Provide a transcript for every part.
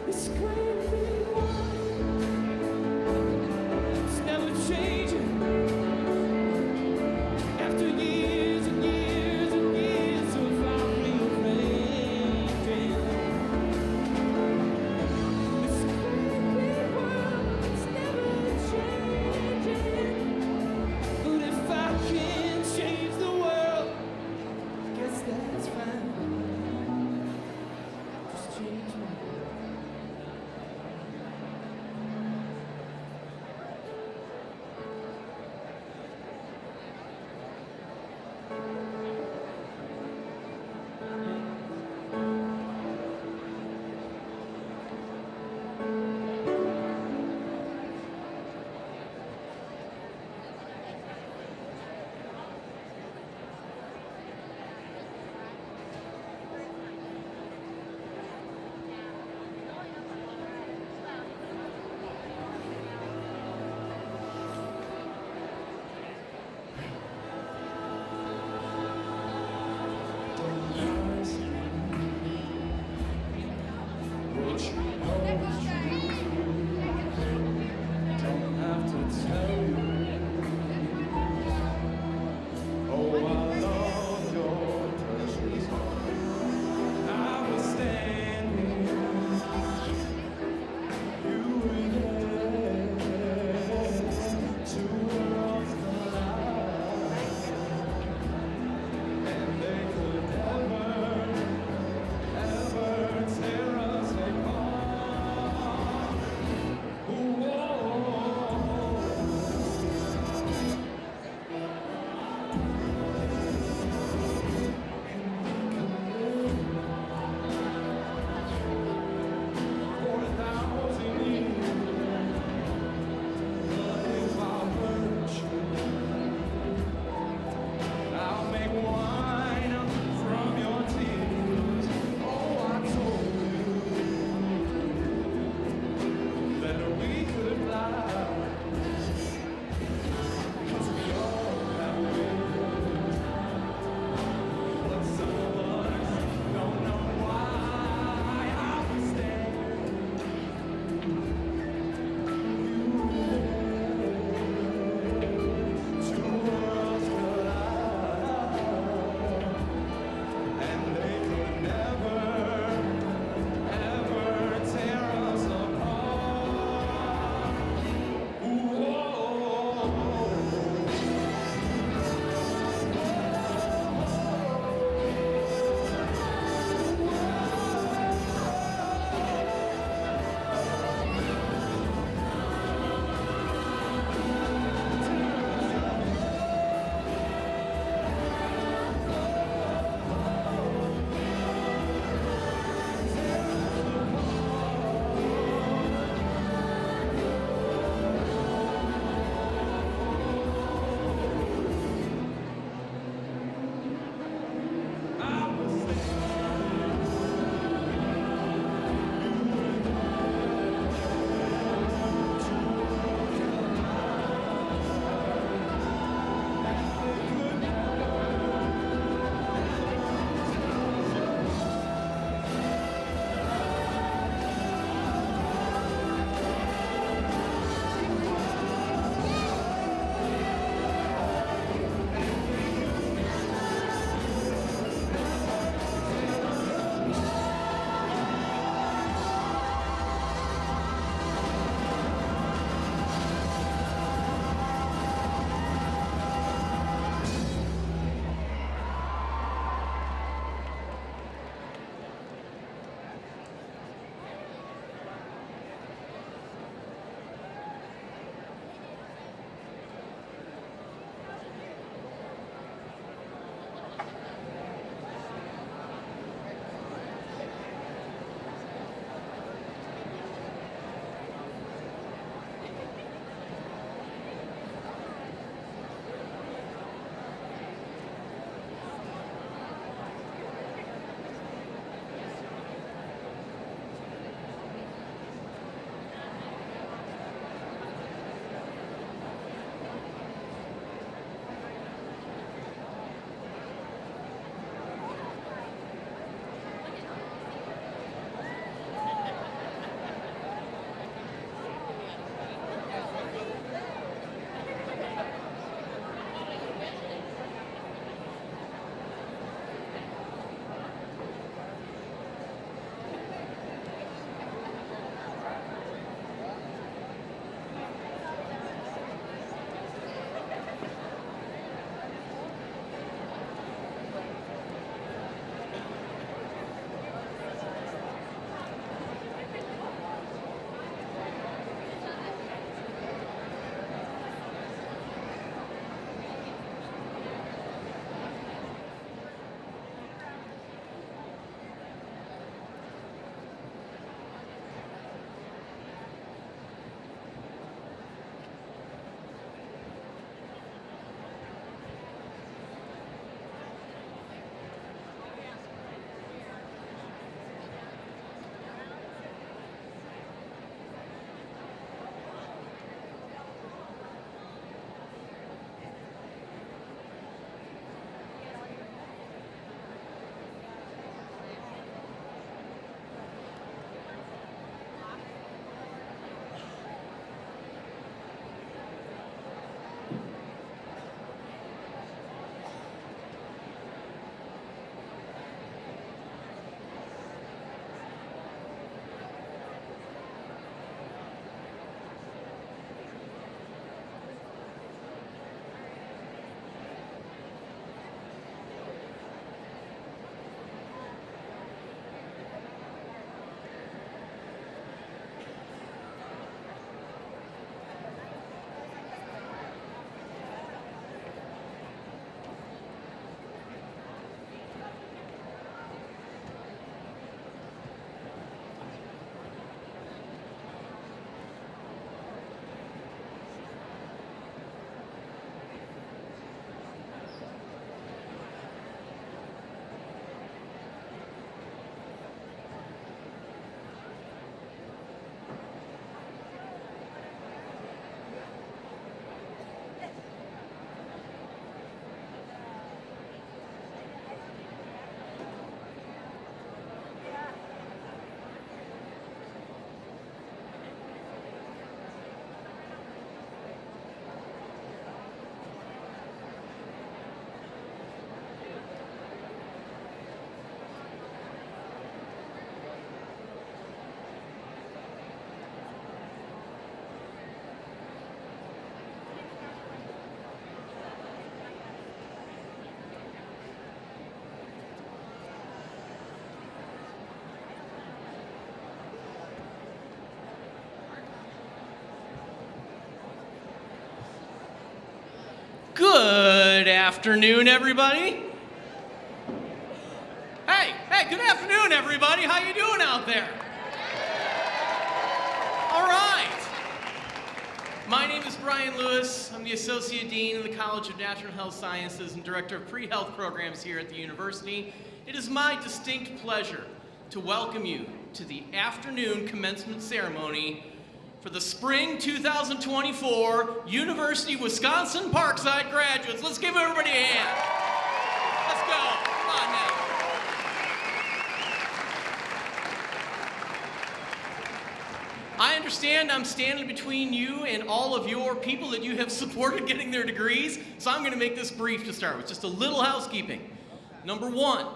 This great big world, it's never changing. After years and years and years of our rearranging, this great big world, it's never changing. But if I can change the world, I guess that's fine. Just change me. Don't have to tell you. Oh, I love your precious heart. I was standing, you were there, two worlds collide, and they could never, ever tear us apart. afternoon, everybody. Hey, good afternoon, everybody. How you doing out there? All right. My name is Brian Lewis. I'm the Associate Dean of the College of Natural Health Sciences and Director of Pre-Health Programs here at the university. It is my distinct pleasure to welcome you to the afternoon commencement ceremony for the spring 2024 University of Wisconsin-Parkside graduates. Let's give everybody a hand. Let's go. Come on now. I understand I'm standing between you and all of your people that you have supported getting their degrees, so I'm going to make this brief to start with. Just a little housekeeping. Number one,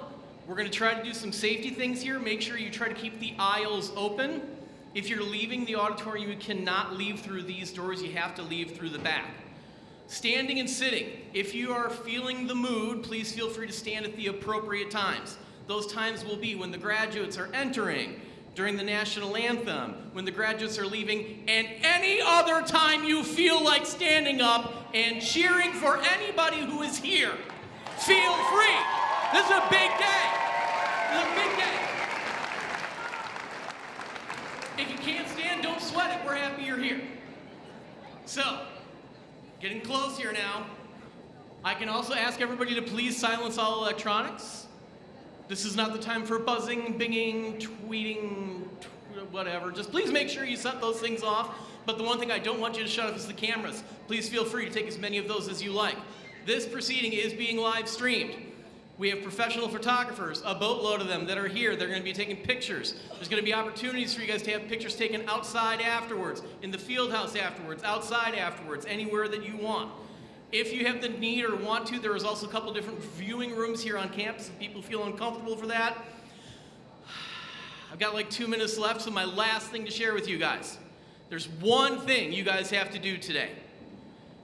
we're going to try to do some safety things here. Make sure you try to keep the aisles open. If you're leaving the auditorium, you cannot leave through these doors. You have to leave through the back. Standing and sitting. If you are feeling the mood, please feel free to stand at the appropriate times. Those times will be when the graduates are entering, during the national anthem, when the graduates are leaving, and any other time you feel like standing up and cheering for anybody who is here. Feel free. This is a big day. This is a big day. If you can't stand, don't sweat it. We're happy you're here. So, getting close here now. I can also ask everybody to please silence all electronics. This is not the time for buzzing, binging, tweeting, whatever. Just please make sure you set those things off. But the one thing I don't want you to shut off is the cameras. Please feel free to take as many of those as you like. This proceeding is being live streamed. We have professional photographers, a boatload of them that are here. They're going to be taking pictures. There's going to be opportunities for you guys to have pictures taken outside afterwards, in the field house afterwards, outside afterwards, anywhere that you want. If you have the need or want to, there is also a couple different viewing rooms here on campus if people feel uncomfortable for that. I've got like 2 minutes left, so my last thing to share with you guys. There's one thing you guys have to do today,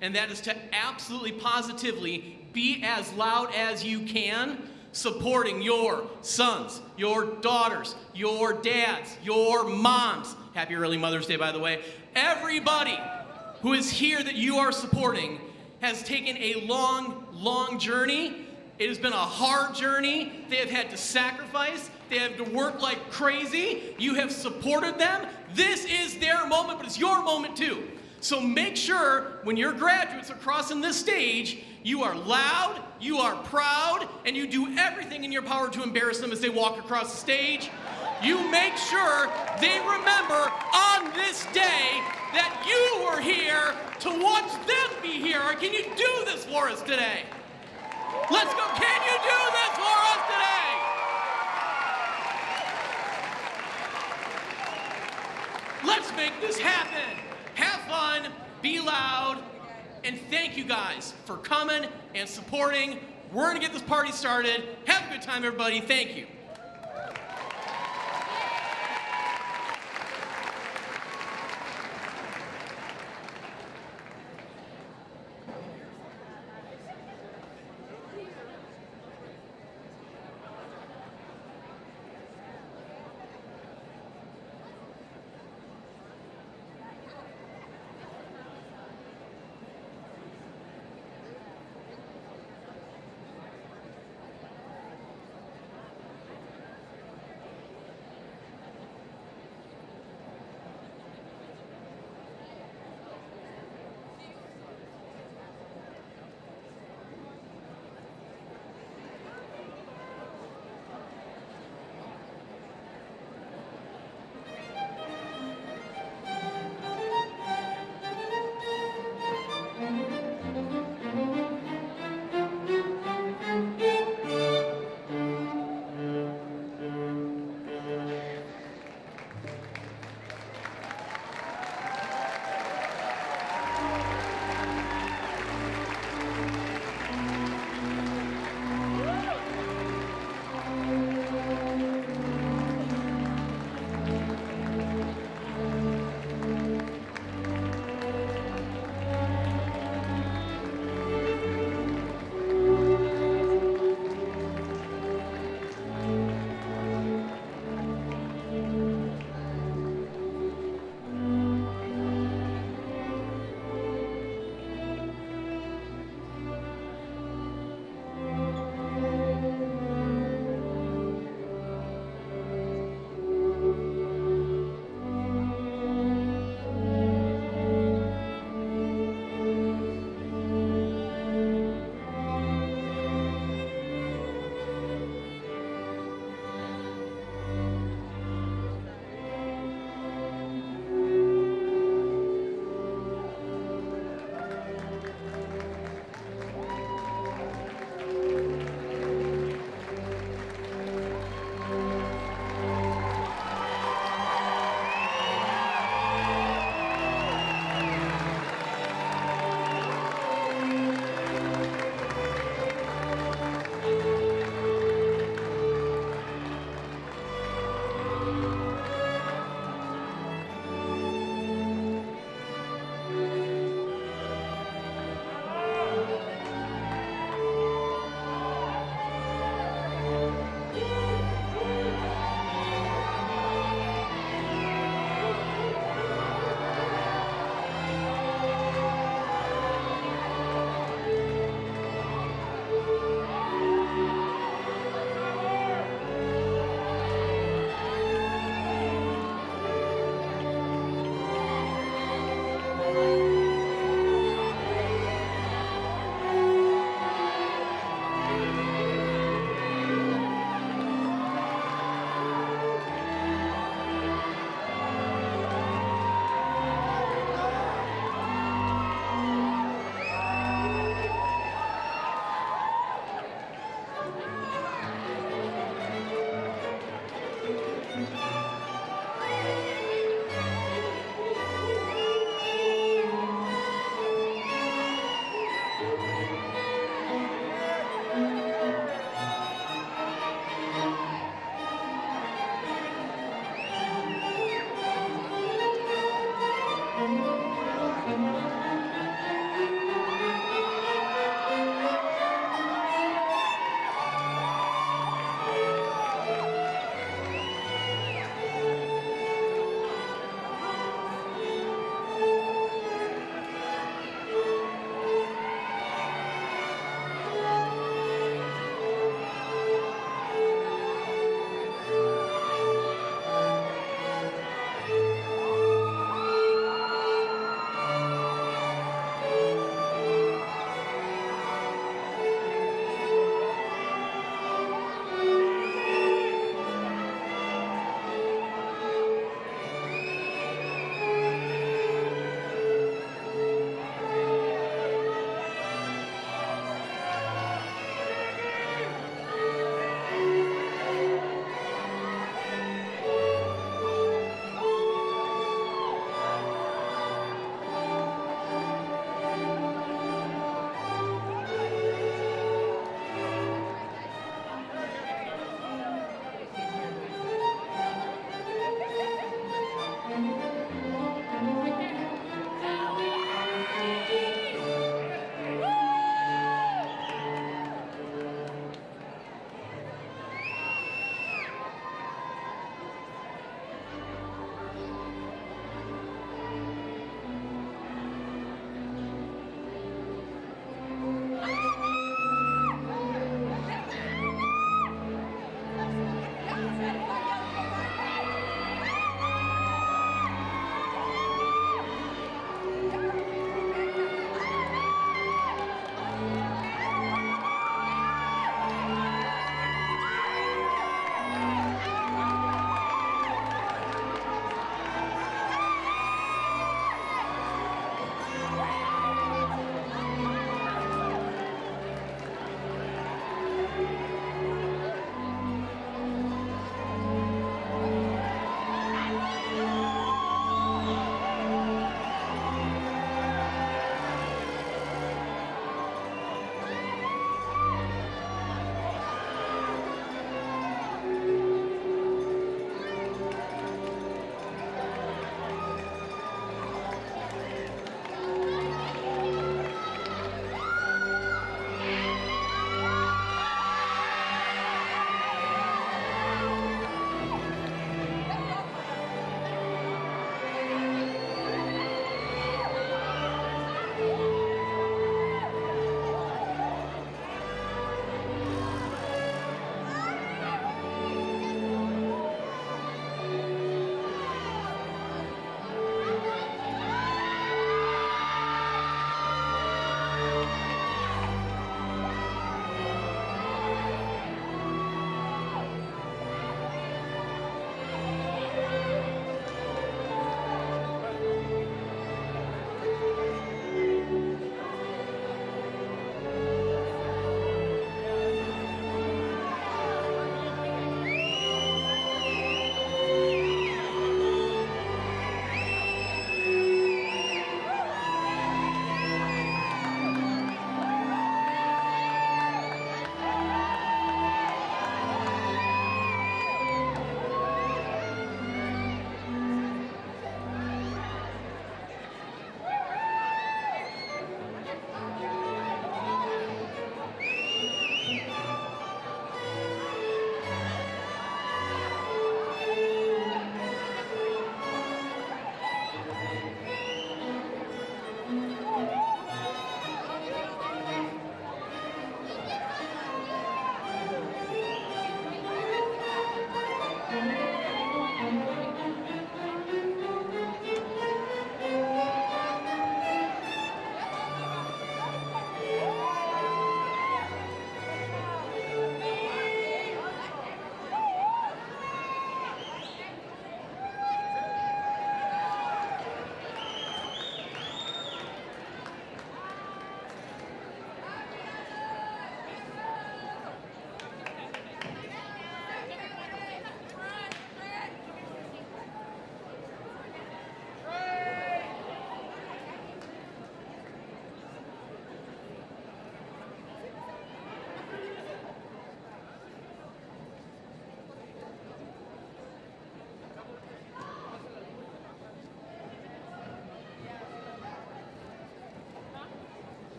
and that is to absolutely positively be as loud as you can supporting your sons, your daughters, your dads, your moms. Happy early Mother's Day, by the way. Everybody who is here that you are supporting has taken a long, long journey. It has been a hard journey. They have had to sacrifice. They have to work like crazy. You have supported them. This is their moment, but it's your moment too. So make sure when your graduates are crossing this stage, you are loud, you are proud, and you do everything in your power to embarrass them as they walk across the stage. You make sure they remember on this day that you were here to watch them be here. Or can you do this for us today? Let's go. Can you do this for us today? Let's make this happen. Have fun, be loud, and thank you guys for coming and supporting. We're going to get this party started. Have a good time, everybody. Thank you.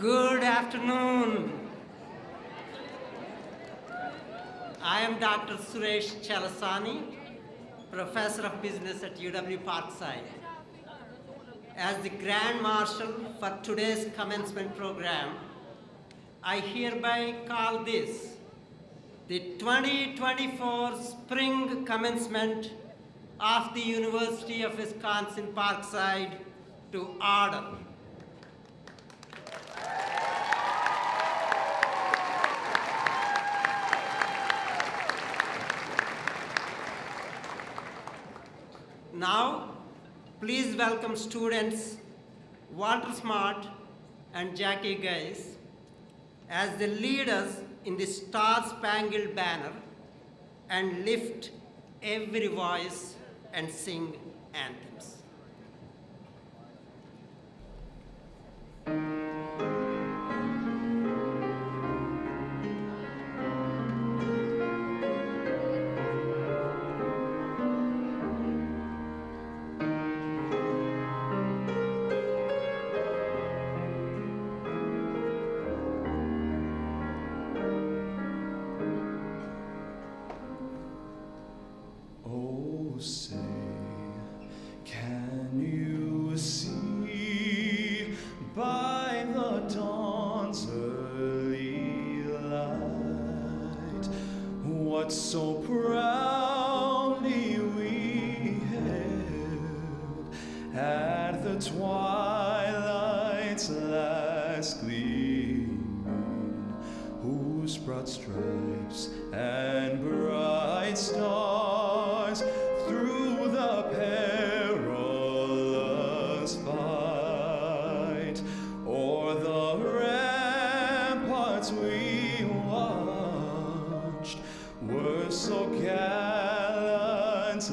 Good afternoon. I am Dr. Suresh Chalasani, Professor of Business at UW-Parkside. As the Grand Marshal for today's commencement program, I hereby call this the 2024 Spring Commencement of the University of Wisconsin-Parkside to order. Now, please welcome students Walter Smart and Jackie Geis as they lead us in the Star-Spangled Banner and lift every voice and sing anthems. Oh, say, can you see by the dawn's early light what so proudly we hailed at the twilight's last gleaming, whose broad stripes and bright stars through the perilous fight o'er the ramparts we watched were so gallantly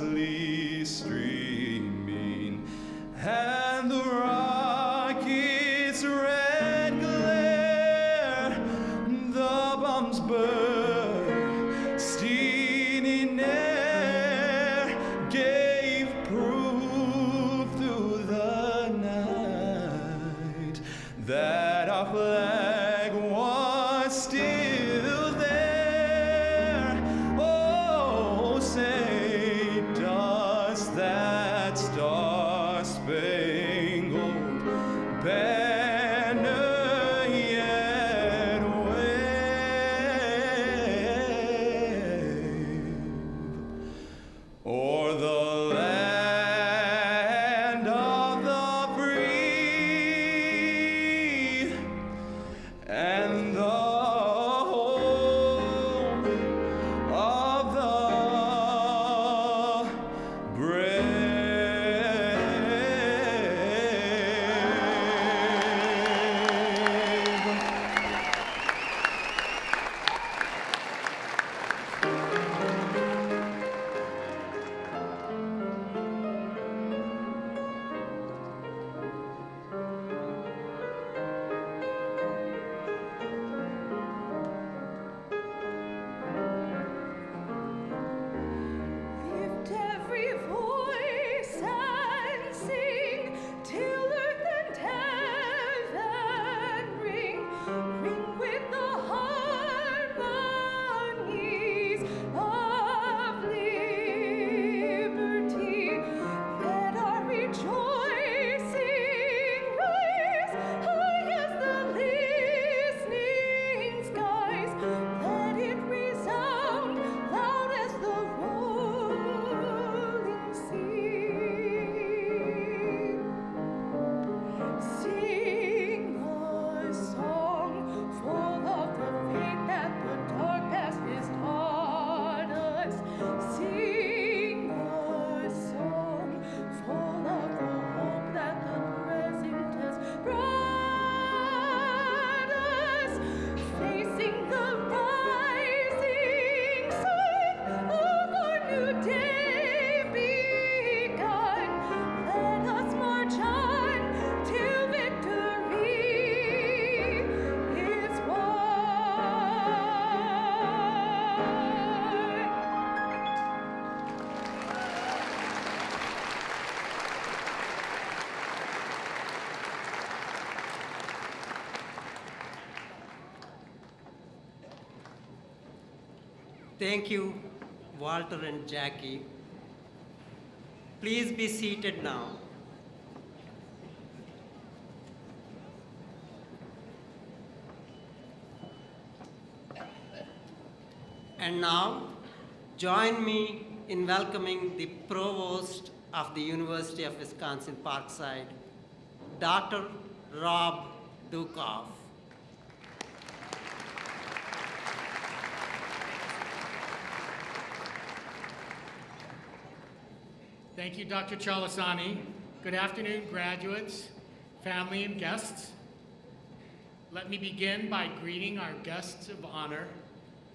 streaming, and the rocket's red glare, the bombs bursting in air, gave proof through the night that our flag was still there. Oh, say, does that star-spangled banner yet wave o'er the land of the free and the home of the brave? Lift every voice and sing till earth and heaven ring, ring with the harmonies of liberty. Let our rejoicing rise high as the listening skies. Let it resound loud as the rolling sea. Sing a song full of the faith that the dark past has taught us. Sing a song full of the hope that the present has brought us. Facing the rising sun of our new day begun, let us march on till victory is won. Thank you, Walter and Jackie. Please be seated now. And now, join me in welcoming the Provost of the University of Wisconsin-Parkside, Dr. Rob Dukoff. Thank you, Dr. Chalasani. Good afternoon, graduates, family, and guests. Let me begin by greeting our guests of honor,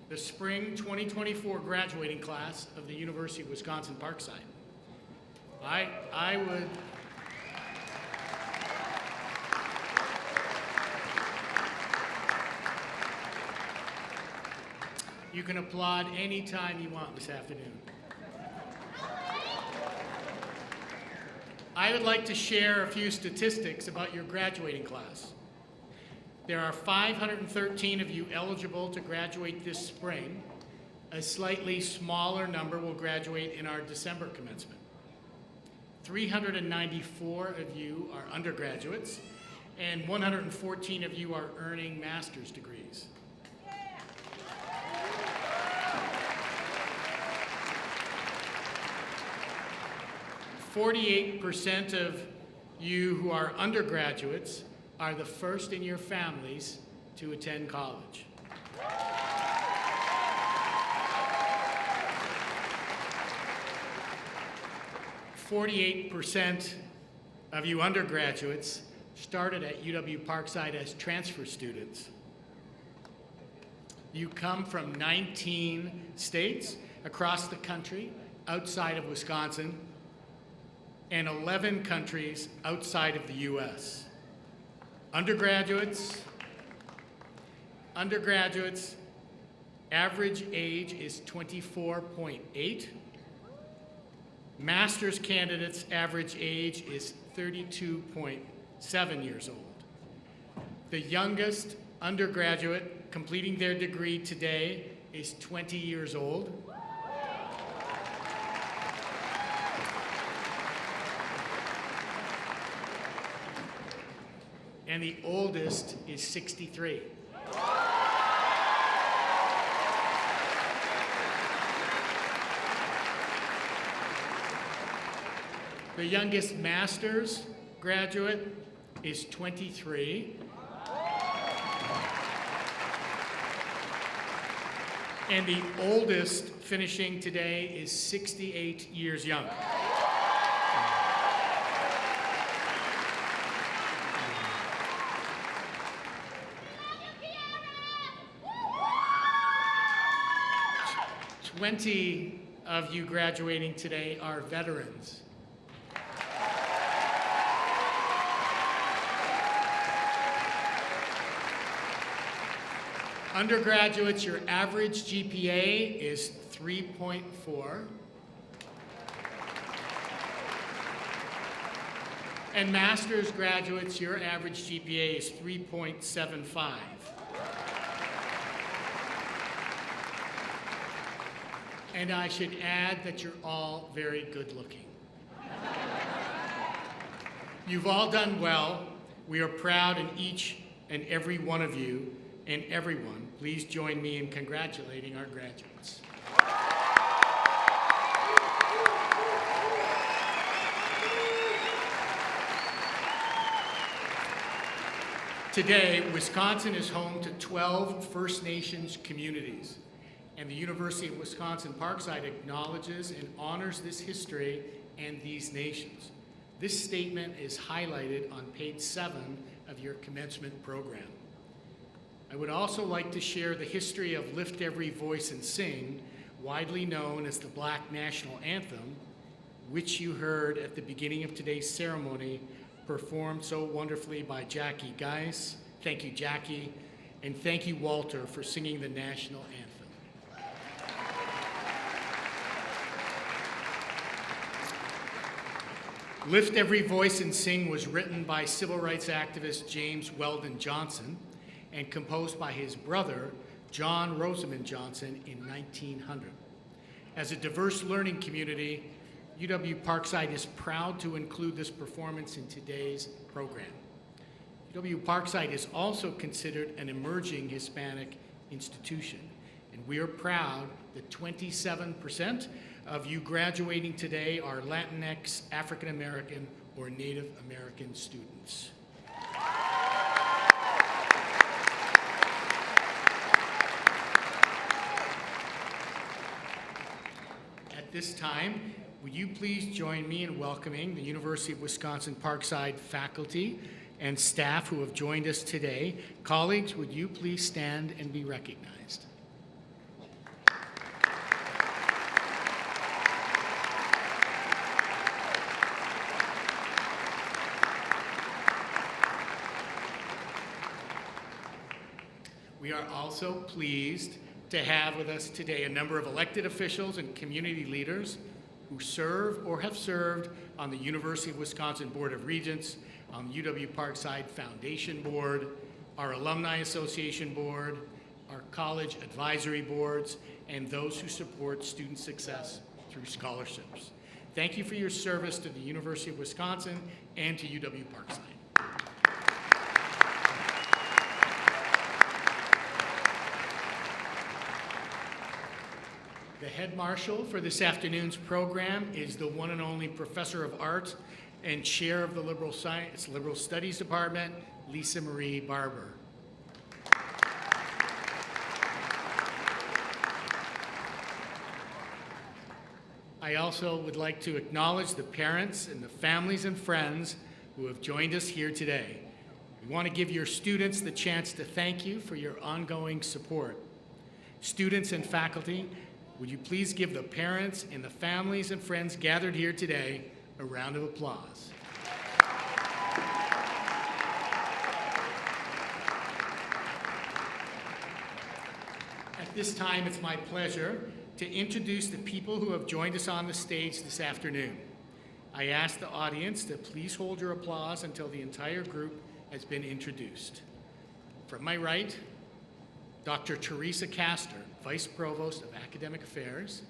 the spring 2024 graduating class of the University of Wisconsin-Parkside. You can applaud anytime you want this afternoon. I would like to share a few statistics about your graduating class. There are 513 of you eligible to graduate this spring. A slightly smaller number will graduate in our December commencement. 394 of you are undergraduates, and 114 of you are earning master's degrees. 48% of you who are undergraduates are the first in your families to attend college. 48% of you undergraduates started at UW-Parkside as transfer students. You come from 19 states across the country outside of Wisconsin, and 11 countries outside of the US. Undergraduates, average age is 24.8. Master's candidates' average age is 32.7 years old. The youngest undergraduate completing their degree today is 20 years old. And the oldest is 63. The youngest master's graduate is 23. And the oldest finishing today is 68 years young. Twenty of you graduating today are veterans. Undergraduates, your average GPA is 3.4. And master's graduates, your average GPA is 3.75. And I should add that you're all very good looking. You've all done well. We are proud in each and every one of you, and everyone, please join me in congratulating our graduates. Today, Wisconsin is home to 12 First Nations communities, and the University of Wisconsin-Parkside acknowledges and honors this history and these nations. This statement is highlighted on page 7 of your commencement program. I would also like to share the history of Lift Every Voice and Sing, widely known as the Black National Anthem, which you heard at the beginning of today's ceremony, performed so wonderfully by Jackie Geis. Thank you, Jackie, and thank you, Walter, for singing the national anthem. Lift Every Voice and Sing was written by civil rights activist James Weldon Johnson and composed by his brother, John Rosamond Johnson in 1900. As a diverse learning community, UW-Parkside is proud to include this performance in today's program. UW-Parkside is also considered an emerging Hispanic institution, and we are proud that 27% of you graduating today are Latinx, African American, or Native American students. At this time, would you please join me in welcoming the University of Wisconsin-Parkside faculty and staff who have joined us today. Colleagues, would you please stand and be recognized? We are also pleased to have with us today a number of elected officials and community leaders who serve or have served on the University of Wisconsin Board of Regents, on the UW-Parkside Foundation Board, our Alumni Association Board, our college advisory boards, and those who support student success through scholarships. Thank you for your service to the University of Wisconsin and to UW-Parkside. The head marshal for this afternoon's program is the one and only Professor of Art and Chair of the Liberal Studies Department, Lisa Marie Barber. I also would like to acknowledge the parents and the families and friends who have joined us here today. We want to give your students the chance to thank you for your ongoing support. Students and faculty, would you please give the parents and the families and friends gathered here today a round of applause. At this time, it's my pleasure to introduce the people who have joined us on the stage this afternoon. I ask the audience to please hold your applause until the entire group has been introduced. From my right, Dr. Teresa Castor, Vice Provost of Academic Affairs.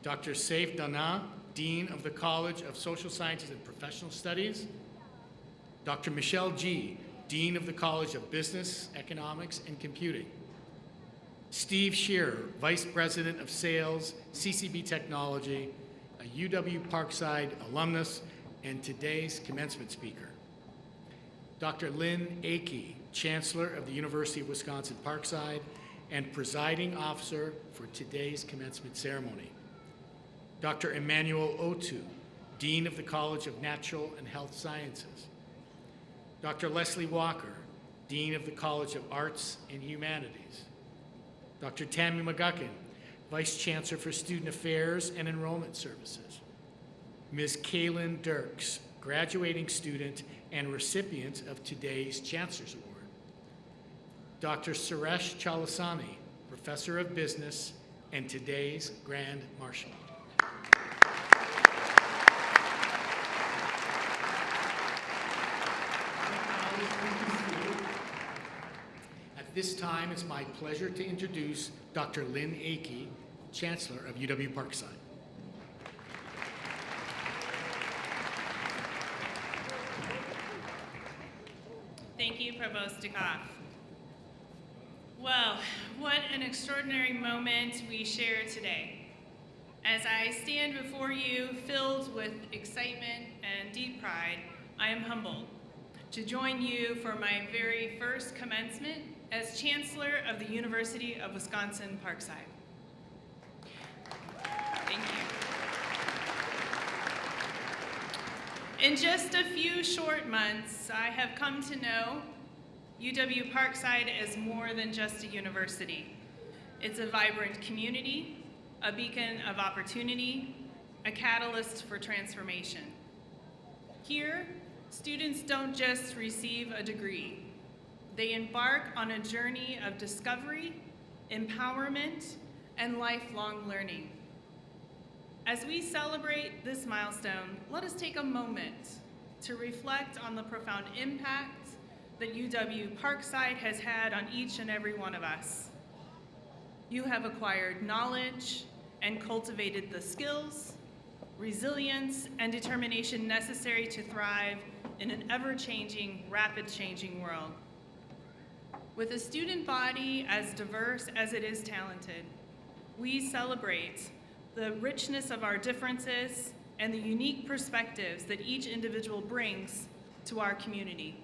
Dr. Saif Dana, Dean of the College of Social Sciences and Professional Studies. Dr. Michelle G., Dean of the College of Business, Economics, and Computing. Steve Shearer, Vice President of Sales, CCB Technology, a UW-Parkside alumnus, and today's commencement speaker. Dr. Lynn Akey, Chancellor of the University of Wisconsin-Parkside, and presiding officer for today's commencement ceremony. Dr. Emmanuel Otu, Dean of the College of Natural and Health Sciences. Dr. Leslie Walker, Dean of the College of Arts and Humanities. Dr. Tammy McGuckin, Vice Chancellor for Student Affairs and Enrollment Services. Ms. Kaylin Dirks, graduating student and recipient of today's Chancellor's Award. Dr. Suresh Chalasani, Professor of Business and today's Grand Marshal. At this time, it's my pleasure to introduce Dr. Lynn Akey, Chancellor of UW-Parkside. Thank you, Provost Dukoff. Well, what an extraordinary moment we share today. As I stand before you filled with excitement and deep pride, I am humbled to join you for my very first commencement as Chancellor of the University of Wisconsin-Parkside. Thank you. In just a few short months, I have come to know UW-Parkside as more than just a university. It's a vibrant community, a beacon of opportunity, a catalyst for transformation. Here, students don't just receive a degree. They embark on a journey of discovery, empowerment, and lifelong learning. As we celebrate this milestone, let us take a moment to reflect on the profound impact that UW-Parkside has had on each and every one of us. You have acquired knowledge and cultivated the skills, resilience, and determination necessary to thrive in an ever-changing, rapid-changing world. With a student body as diverse as it is talented, we celebrate the richness of our differences and the unique perspectives that each individual brings to our community.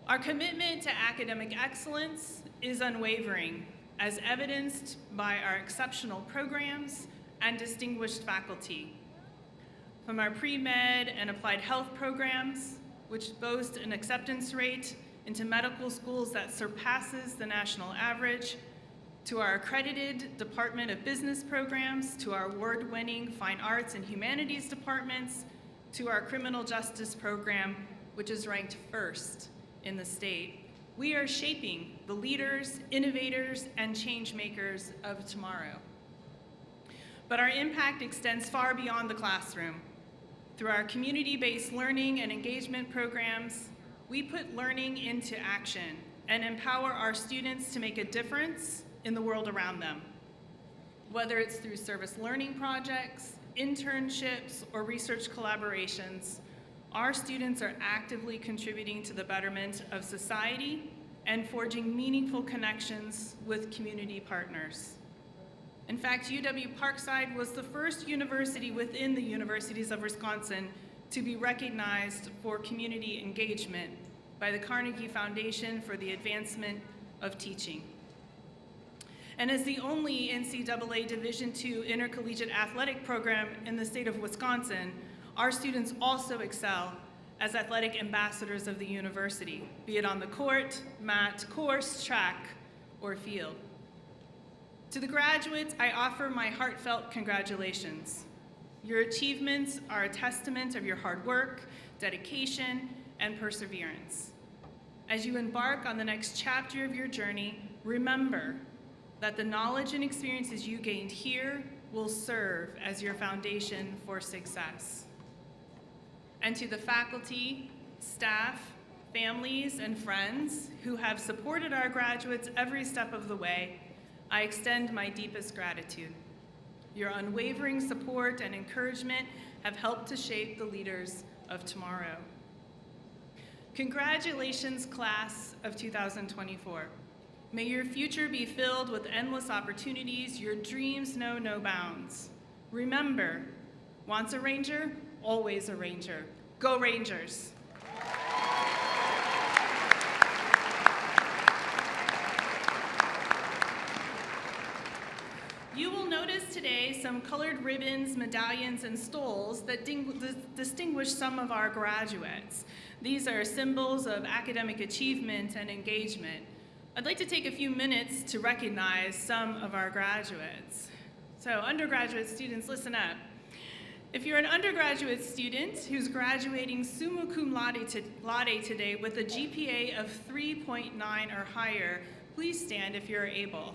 Our commitment to academic excellence is unwavering, as evidenced by our exceptional programs and distinguished faculty. From our pre-med and applied health programs, which boast an acceptance rate into medical schools that surpasses the national average, to our accredited Department of Business programs, to our award-winning Fine Arts and Humanities departments, to our criminal justice program, which is ranked first in the state. We are shaping the leaders, innovators, and change makers of tomorrow. But our impact extends far beyond the classroom. Through our community-based learning and engagement programs, we put learning into action and empower our students to make a difference in the world around them. Whether it's through service learning projects, internships, or research collaborations, our students are actively contributing to the betterment of society and forging meaningful connections with community partners. In fact, UW-Parkside was the first university within the universities of Wisconsin to be recognized for community engagement by the Carnegie Foundation for the Advancement of Teaching. And as the only NCAA Division II intercollegiate athletic program in the state of Wisconsin, our students also excel as athletic ambassadors of the university, be it on the court, mat, course, track, or field. To the graduates, I offer my heartfelt congratulations. Your achievements are a testament of your hard work, dedication, and perseverance. As you embark on the next chapter of your journey, remember that the knowledge and experiences you gained here will serve as your foundation for success. And to the faculty, staff, families, and friends who have supported our graduates every step of the way, I extend my deepest gratitude. Your unwavering support and encouragement have helped to shape the leaders of tomorrow. Congratulations, class of 2024. May your future be filled with endless opportunities, your dreams know no bounds. Remember, once a Ranger, always a Ranger. Go Rangers! You will notice today some colored ribbons, medallions, and stoles that distinguish some of our graduates. These are symbols of academic achievement and engagement. I'd like to take a few minutes to recognize some of our graduates. So undergraduate students, listen up. If you're an undergraduate student who's graduating summa cum laude today with a GPA of 3.9 or higher, please stand if you're able.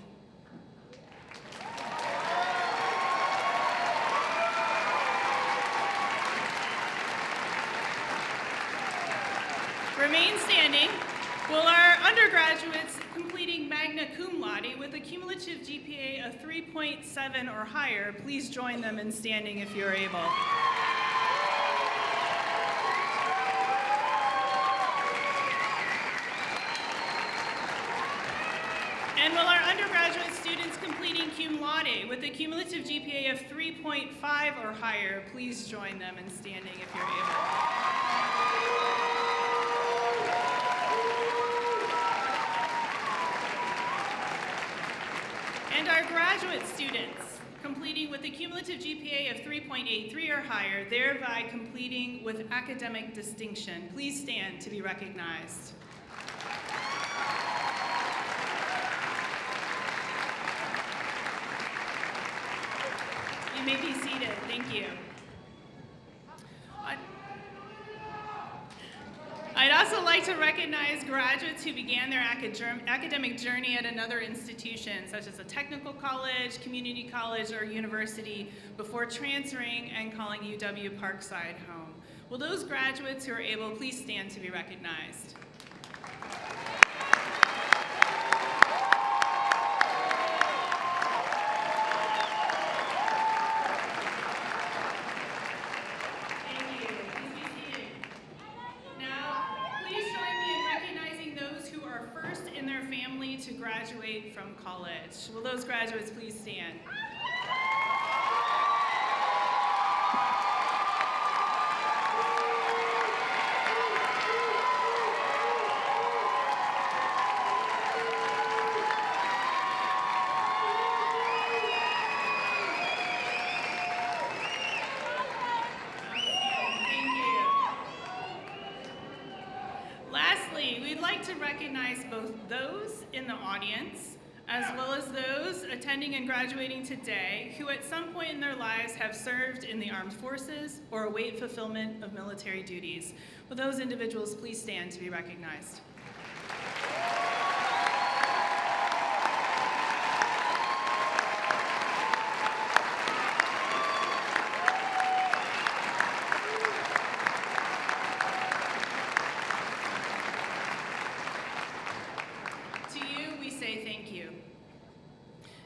Remain standing. Will our undergraduates completing magna cum laude with a cumulative GPA of 3.7 or higher, please join them in standing if you're able. And will our undergraduate students completing cum laude with a cumulative GPA of 3.5 or higher, please join them in standing if you're able. And our graduate students completing with a cumulative GPA of 3.83 or higher, thereby completing with academic distinction. Please stand to be recognized. You may be seated. Thank you. I'd also like to recognize graduates who began their academic journey at another institution, such as a technical college, community college, or university, before transferring and calling UW-Parkside home. Will those graduates who are able please stand to be recognized? Will those graduates please stand? Lastly, we'd like to recognize both those in the audience as well as those attending and graduating today who at some point in their lives have served in the armed forces or await fulfillment of military duties. Will those individuals please stand to be recognized?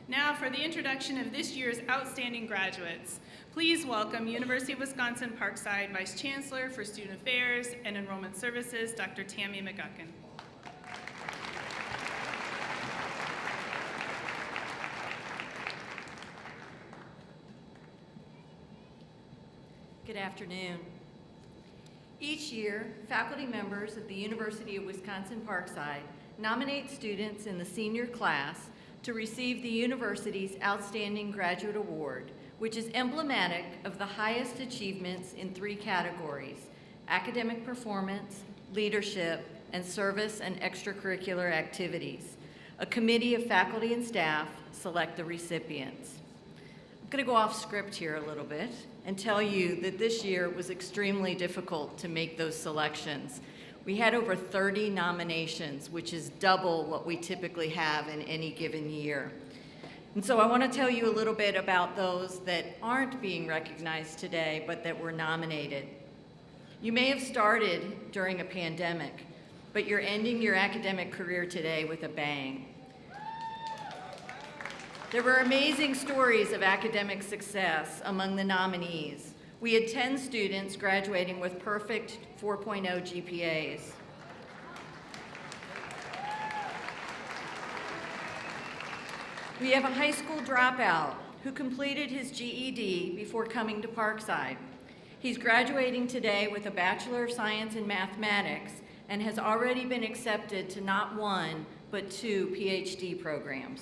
Now for the introduction of this year's outstanding graduates. Please welcome University of Wisconsin-Parkside Vice Chancellor for Student Affairs and Enrollment Services, Dr. Tammy McGuckin. Good afternoon. Each year, faculty members of the University of Wisconsin-Parkside nominate students in the senior class to receive the university's Outstanding Graduate Award, which is emblematic of the highest achievements in 3 categories: academic performance, leadership, and service and extracurricular activities. A committee of faculty and staff select the recipients. I'm going to go off script here a little bit and tell you that this year was extremely difficult to make those selections. We had over 30 nominations, which is double what we typically have in any given year. And so I want to tell you a little bit about those that aren't being recognized today, but that were nominated. You may have started during a pandemic, but you're ending your academic career today with a bang. There were amazing stories of academic success among the nominees. We had 10 students graduating with perfect 4.0 GPAs. We have a high school dropout who completed his GED before coming to Parkside. He's graduating today with a Bachelor of Science in Mathematics and has already been accepted to not 1, but 2 PhD programs.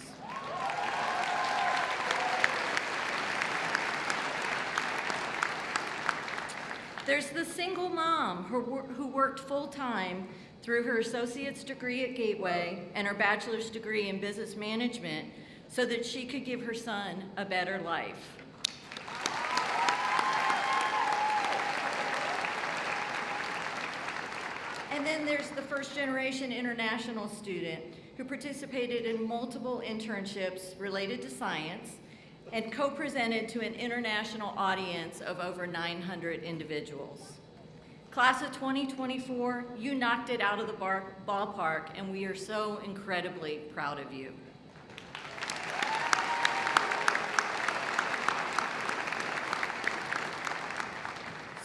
There's the single mom who worked full-time through her associate's degree at Gateway and her bachelor's degree in business management so that she could give her son a better life. And then there's the first-generation international student who participated in multiple internships related to science and co-presented to an international audience of over 900 individuals. Class of 2024, you knocked it out of the ballpark, and we are so incredibly proud of you.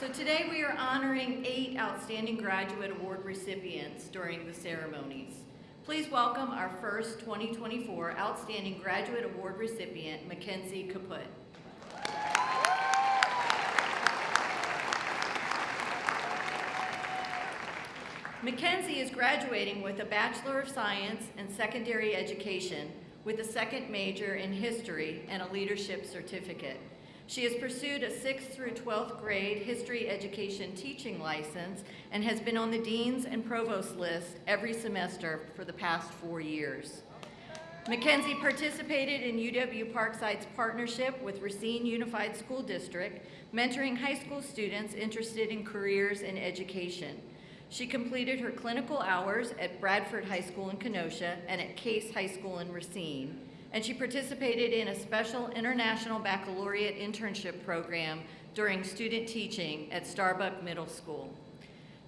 So today we are honoring 8 Outstanding Graduate Award recipients during the ceremonies. Please welcome our first 2024 Outstanding Graduate Award recipient, Mackenzie Kaput. Mackenzie is graduating with a Bachelor of Science in Secondary Education with a second major in History and a Leadership Certificate. She has pursued a 6th through 12th grade history education teaching license and has been on the Dean's and Provost list every semester for the past 4 years. Mackenzie participated in UW-Parkside's partnership with Racine Unified School District, mentoring high school students interested in careers in education. She completed her clinical hours at Bradford High School in Kenosha and at Case High School in Racine. And she participated in a special international baccalaureate internship program during student teaching at Starbuck Middle School.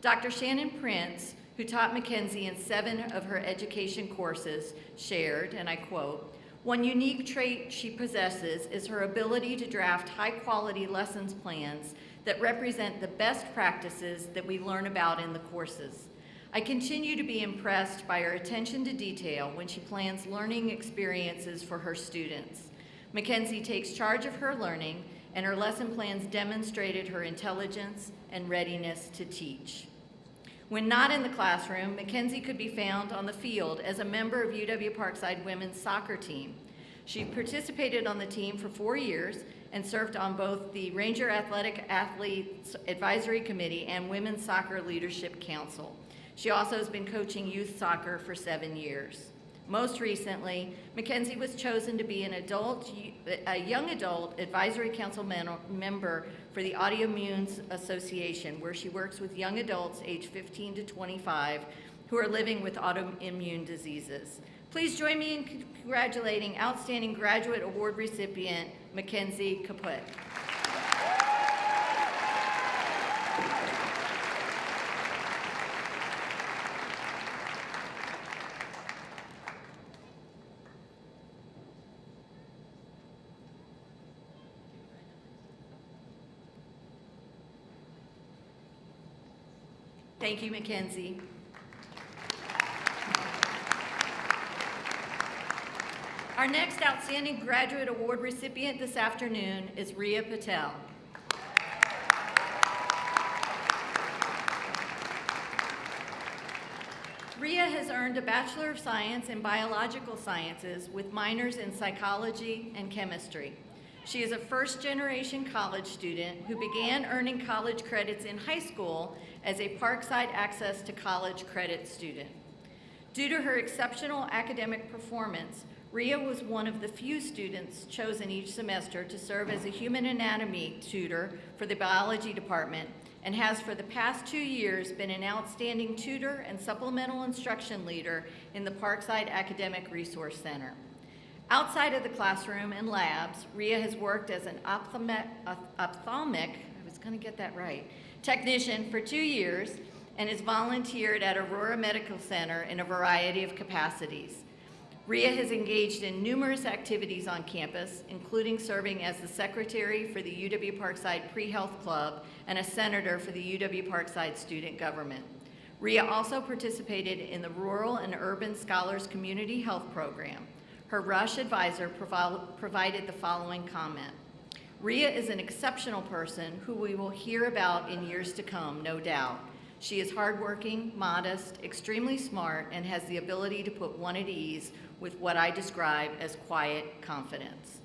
Dr. Shannon Prince, who taught Mackenzie in 7 of her education courses, shared, and I quote, "One unique trait she possesses is her ability to draft high-quality lessons plans that represent the best practices that we learn about in the courses. I continue to be impressed by her attention to detail when she plans learning experiences for her students. Mackenzie takes charge of her learning, and her lesson plans demonstrated her intelligence and readiness to teach. When not in the classroom, Mackenzie could be found on the field as a member of UW-Parkside women's soccer team. She participated on the team for 4 years and served on both the Ranger Athletic Athletes Advisory Committee and Women's Soccer Leadership Council. She also has been coaching youth soccer for 7 years. Most recently, Mackenzie was chosen to be a young adult advisory council member for the Autoimmune Association, where she works with young adults aged 15 to 25 who are living with autoimmune diseases. Please join me in congratulating Outstanding Graduate Award recipient, Mackenzie Caput. Thank you, Mackenzie. Our next Outstanding Graduate Award recipient this afternoon is Riya Patel. Riya has earned a Bachelor of Science in Biological Sciences with minors in psychology and chemistry. She is a first-generation college student who began earning college credits in high school as a Parkside Access to College credit student. Due to her exceptional academic performance, Riya was one of the few students chosen each semester to serve as a human anatomy tutor for the biology department and has for the past 2 years been an outstanding tutor and supplemental instruction leader in the Parkside Academic Resource Center. Outside of the classroom and labs, Riya has worked as an ophthalmic, technician for 2 years and has volunteered at Aurora Medical Center in a variety of capacities. Riya has engaged in numerous activities on campus, including serving as the secretary for the UW-Parkside Pre-Health Club and a senator for the UW-Parkside Student Government. Riya also participated in the Rural and Urban Scholars Community Health Program. Her Rush advisor provided the following comment. Riya is an exceptional person who we will hear about in years to come, no doubt. She is hardworking, modest, extremely smart, and has the ability to put one at ease with what I describe as quiet confidence.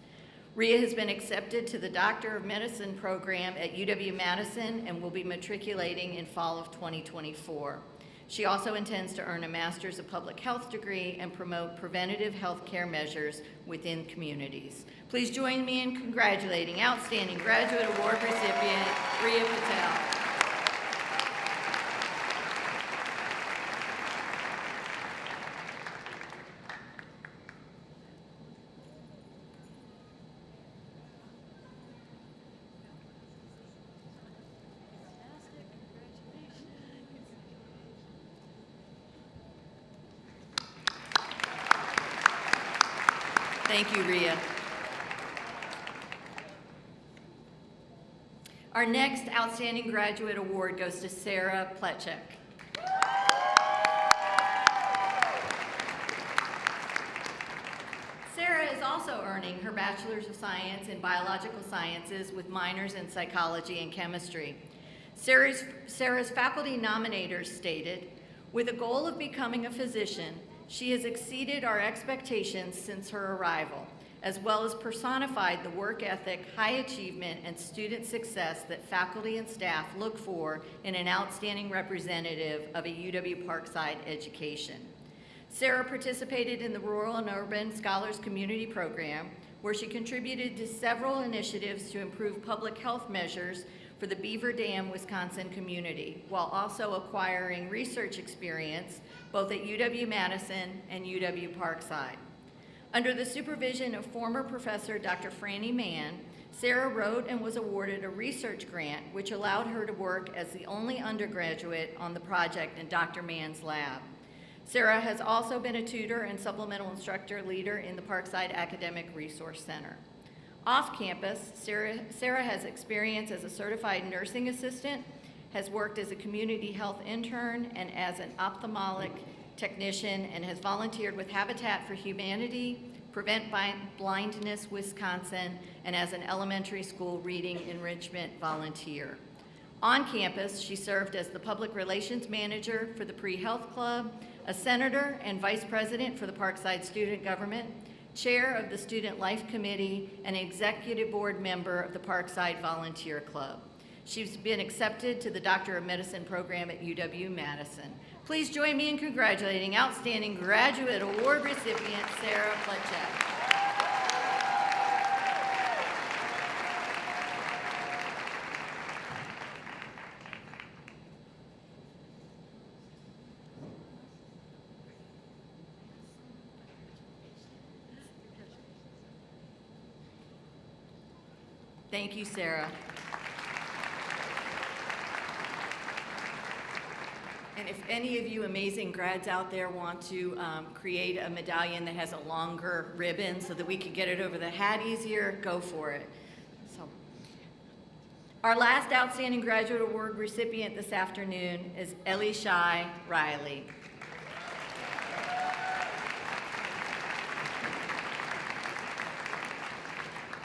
Riya has been accepted to the Doctor of Medicine program at UW-Madison and will be matriculating in fall of 2024. She also intends to earn a Master's of Public Health degree and promote preventative health care measures within communities. Please join me in congratulating Outstanding Graduate Award recipient, Riya Patel. Thank you, Riya. Our next Outstanding Graduate Award goes to Sarah Pletchek. Sarah is also earning her Bachelor's of Science in Biological Sciences with minors in Psychology and Chemistry. Sarah's faculty nominators stated, with a goal of becoming a physician, she has exceeded our expectations since her arrival, as well as personified the work ethic, high achievement, and student success that faculty and staff look for in an outstanding representative of a UW-Parkside education. Sarah participated in the Rural and Urban Scholars Community Program, where she contributed to several initiatives to improve public health measures for the Beaver Dam, Wisconsin community, while also acquiring research experience both at UW-Madison and UW-Parkside. Under the supervision of former professor Dr. Franny Mann, Sarah wrote and was awarded a research grant which allowed her to work as the only undergraduate on the project in Dr. Mann's lab. Sarah has also been a tutor and supplemental instructor leader in the Parkside Academic Resource Center. Off campus, Sarah has experience as a certified nursing assistant, has worked as a community health intern and as an ophthalmic technician, and has volunteered with Habitat for Humanity, Prevent Blindness Wisconsin, and as an elementary school reading enrichment volunteer. On campus, she served as the public relations manager for the Pre-Health Club, a senator and vice president for the Parkside Student Government, chair of the Student Life Committee, and executive board member of the Parkside Volunteer Club. She's been accepted to the Doctor of Medicine program at UW-Madison. Please join me in congratulating Outstanding Graduate Award recipient Sarah Fletchak. Thank you, Sarah. And if any of you amazing grads out there want to create a medallion that has a longer ribbon so that we can get it over the hat easier, go for it. So, our last Outstanding Graduate Award recipient this afternoon is Ellie Shai Riley.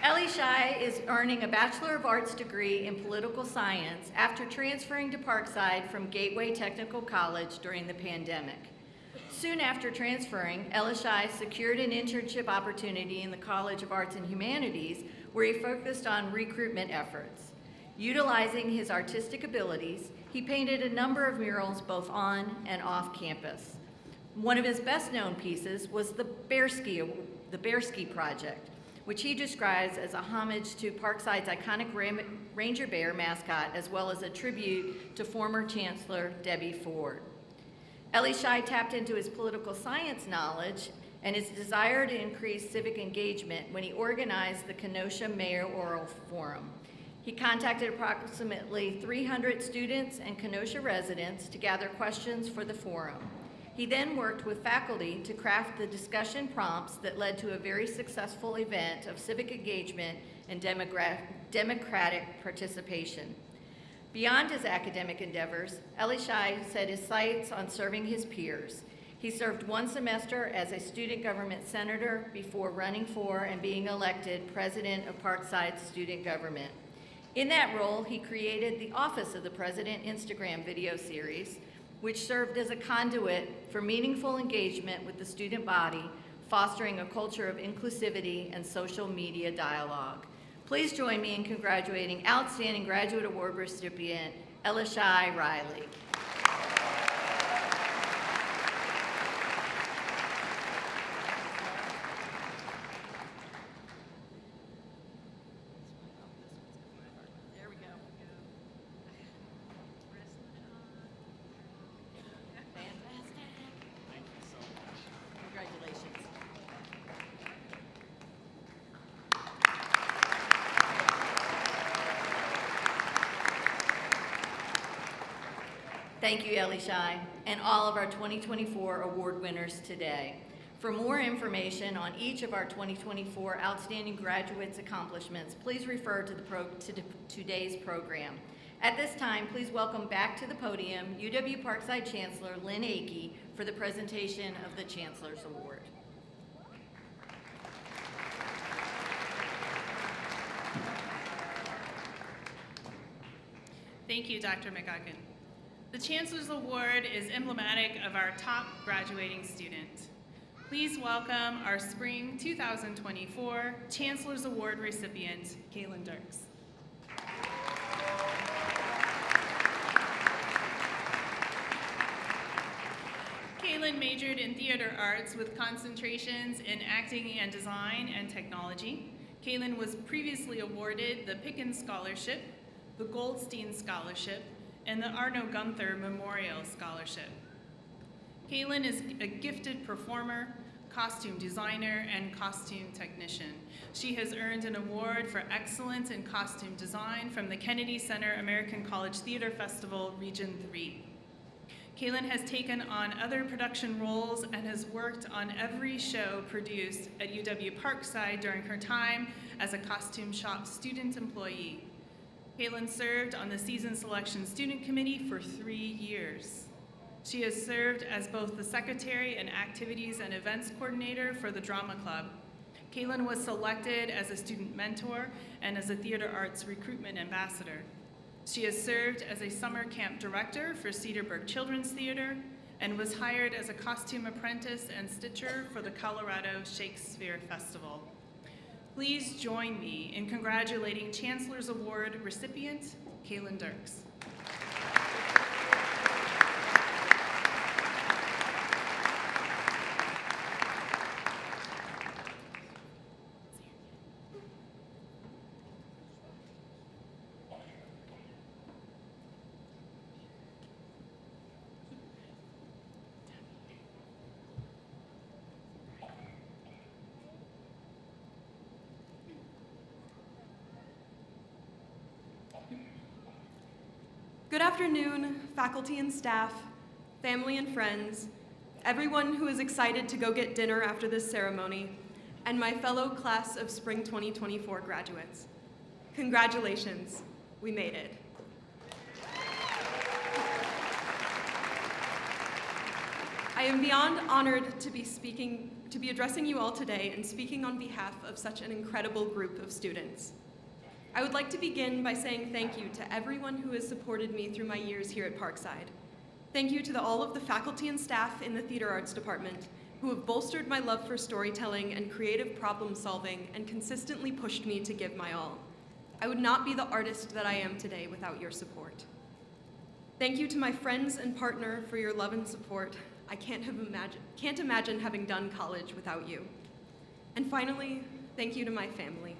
Ellie Shai is earning a Bachelor of Arts degree in Political Science after transferring to Parkside from Gateway Technical College during the pandemic. Soon after transferring, Ellie Shai secured an internship opportunity in the College of Arts and Humanities, where he focused on recruitment efforts. Utilizing his artistic abilities, he painted a number of murals both on and off campus. One of his best-known pieces was the Bear Ski Project, which he describes as a homage to Parkside's iconic Ranger Bear mascot, as well as a tribute to former Chancellor Debbie Ford. Ellie Shai tapped into his political science knowledge and his desire to increase civic engagement when he organized the Kenosha Mayoral Forum. He contacted approximately 300 students and Kenosha residents to gather questions for the forum. He then worked with faculty to craft the discussion prompts that led to a very successful event of civic engagement and democratic participation. Beyond his academic endeavors, Ellie Shai set his sights on serving his peers. He served one semester as a student government senator before running for and being elected president of Parkside Student Government. In that role, he created the Office of the President Instagram video series, which served as a conduit for meaningful engagement with the student body, fostering a culture of inclusivity and social media dialogue. Please join me in congratulating Outstanding Graduate Award recipient, Ellie Shai Riley. Thank you, Ellie Shai, and all of our 2024 award winners today. For more information on each of our 2024 Outstanding Graduates accomplishments, please refer to today's program. At this time, please welcome back to the podium UW-Parkside Chancellor Lynn Akey for the presentation of the Chancellor's Award. Thank you, Dr. McGuckin. The Chancellor's Award is emblematic of our top graduating student. Please welcome our Spring 2024 Chancellor's Award recipient, Kaylin Dirks. Kaylin majored in theater arts with concentrations in acting and design and technology. Kaylin was previously awarded the Pickens Scholarship, the Goldstein Scholarship, and the Arno Gunther Memorial Scholarship. Kaylin is a gifted performer, costume designer, and costume technician. She has earned an award for excellence in costume design from the Kennedy Center American College Theater Festival, Region 3. Kaylin has taken on other production roles and has worked on every show produced at UW-Parkside during her time as a costume shop student employee. Caitlin served on the Season Selection Student Committee for 3 years. She has served as both the Secretary and Activities and Events Coordinator for the Drama Club. Caitlin was selected as a student mentor and as a Theater Arts Recruitment Ambassador. She has served as a summer camp director for Cedarburg Children's Theater and was hired as a costume apprentice and stitcher for the Colorado Shakespeare Festival. Please join me in congratulating Chancellor's Award recipient, Caitlin Dirks. Good afternoon, faculty and staff, family and friends, everyone who is excited to go get dinner after this ceremony, and my fellow class of Spring 2024 graduates. Congratulations, we made it. I am beyond honored to be addressing you all today and speaking on behalf of such an incredible group of students. I would like to begin by saying thank you to everyone who has supported me through my years here at Parkside. Thank you to all of the faculty and staff in the Theater Arts Department who have bolstered my love for storytelling and creative problem solving and consistently pushed me to give my all. I would not be the artist that I am today without your support. Thank you to my friends and partner for your love and support. I can't imagine having done college without you. And finally, thank you to my family.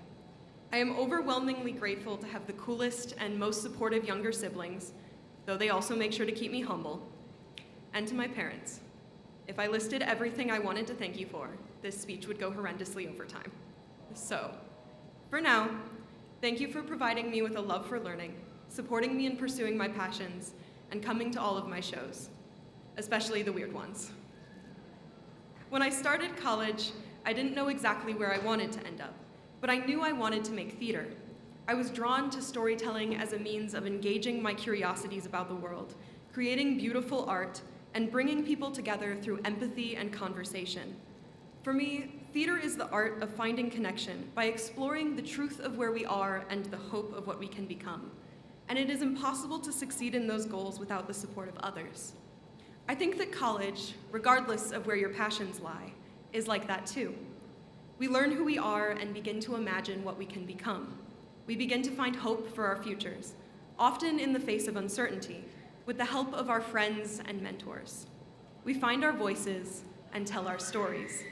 I am overwhelmingly grateful to have the coolest and most supportive younger siblings, though they also make sure to keep me humble, and to my parents. If I listed everything I wanted to thank you for, this speech would go horrendously over time. So, for now, thank you for providing me with a love for learning, supporting me in pursuing my passions, and coming to all of my shows, especially the weird ones. When I started college, I didn't know exactly where I wanted to end up, but I knew I wanted to make theater. I was drawn to storytelling as a means of engaging my curiosities about the world, creating beautiful art, and bringing people together through empathy and conversation. For me, theater is the art of finding connection by exploring the truth of where we are and the hope of what we can become. And it is impossible to succeed in those goals without the support of others. I think that college, regardless of where your passions lie, is like that too. We learn who we are and begin to imagine what we can become. We begin to find hope for our futures, often in the face of uncertainty, with the help of our friends and mentors. We find our voices and tell our stories.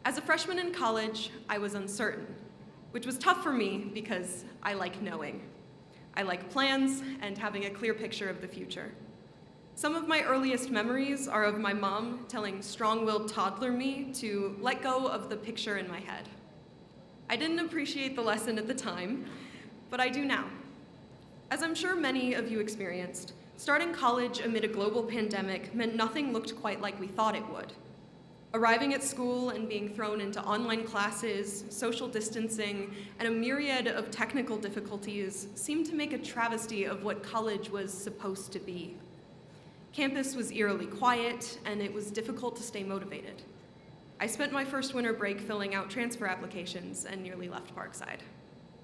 As a freshman in college, I was uncertain, which was tough for me because I like knowing. I like plans and having a clear picture of the future. Some of my earliest memories are of my mom telling strong-willed toddler me to let go of the picture in my head. I didn't appreciate the lesson at the time, but I do now. As I'm sure many of you experienced, starting college amid a global pandemic meant nothing looked quite like we thought it would. Arriving at school and being thrown into online classes, social distancing, and a myriad of technical difficulties seemed to make a travesty of what college was supposed to be. Campus was eerily quiet, and it was difficult to stay motivated. I spent my first winter break filling out transfer applications and nearly left Parkside.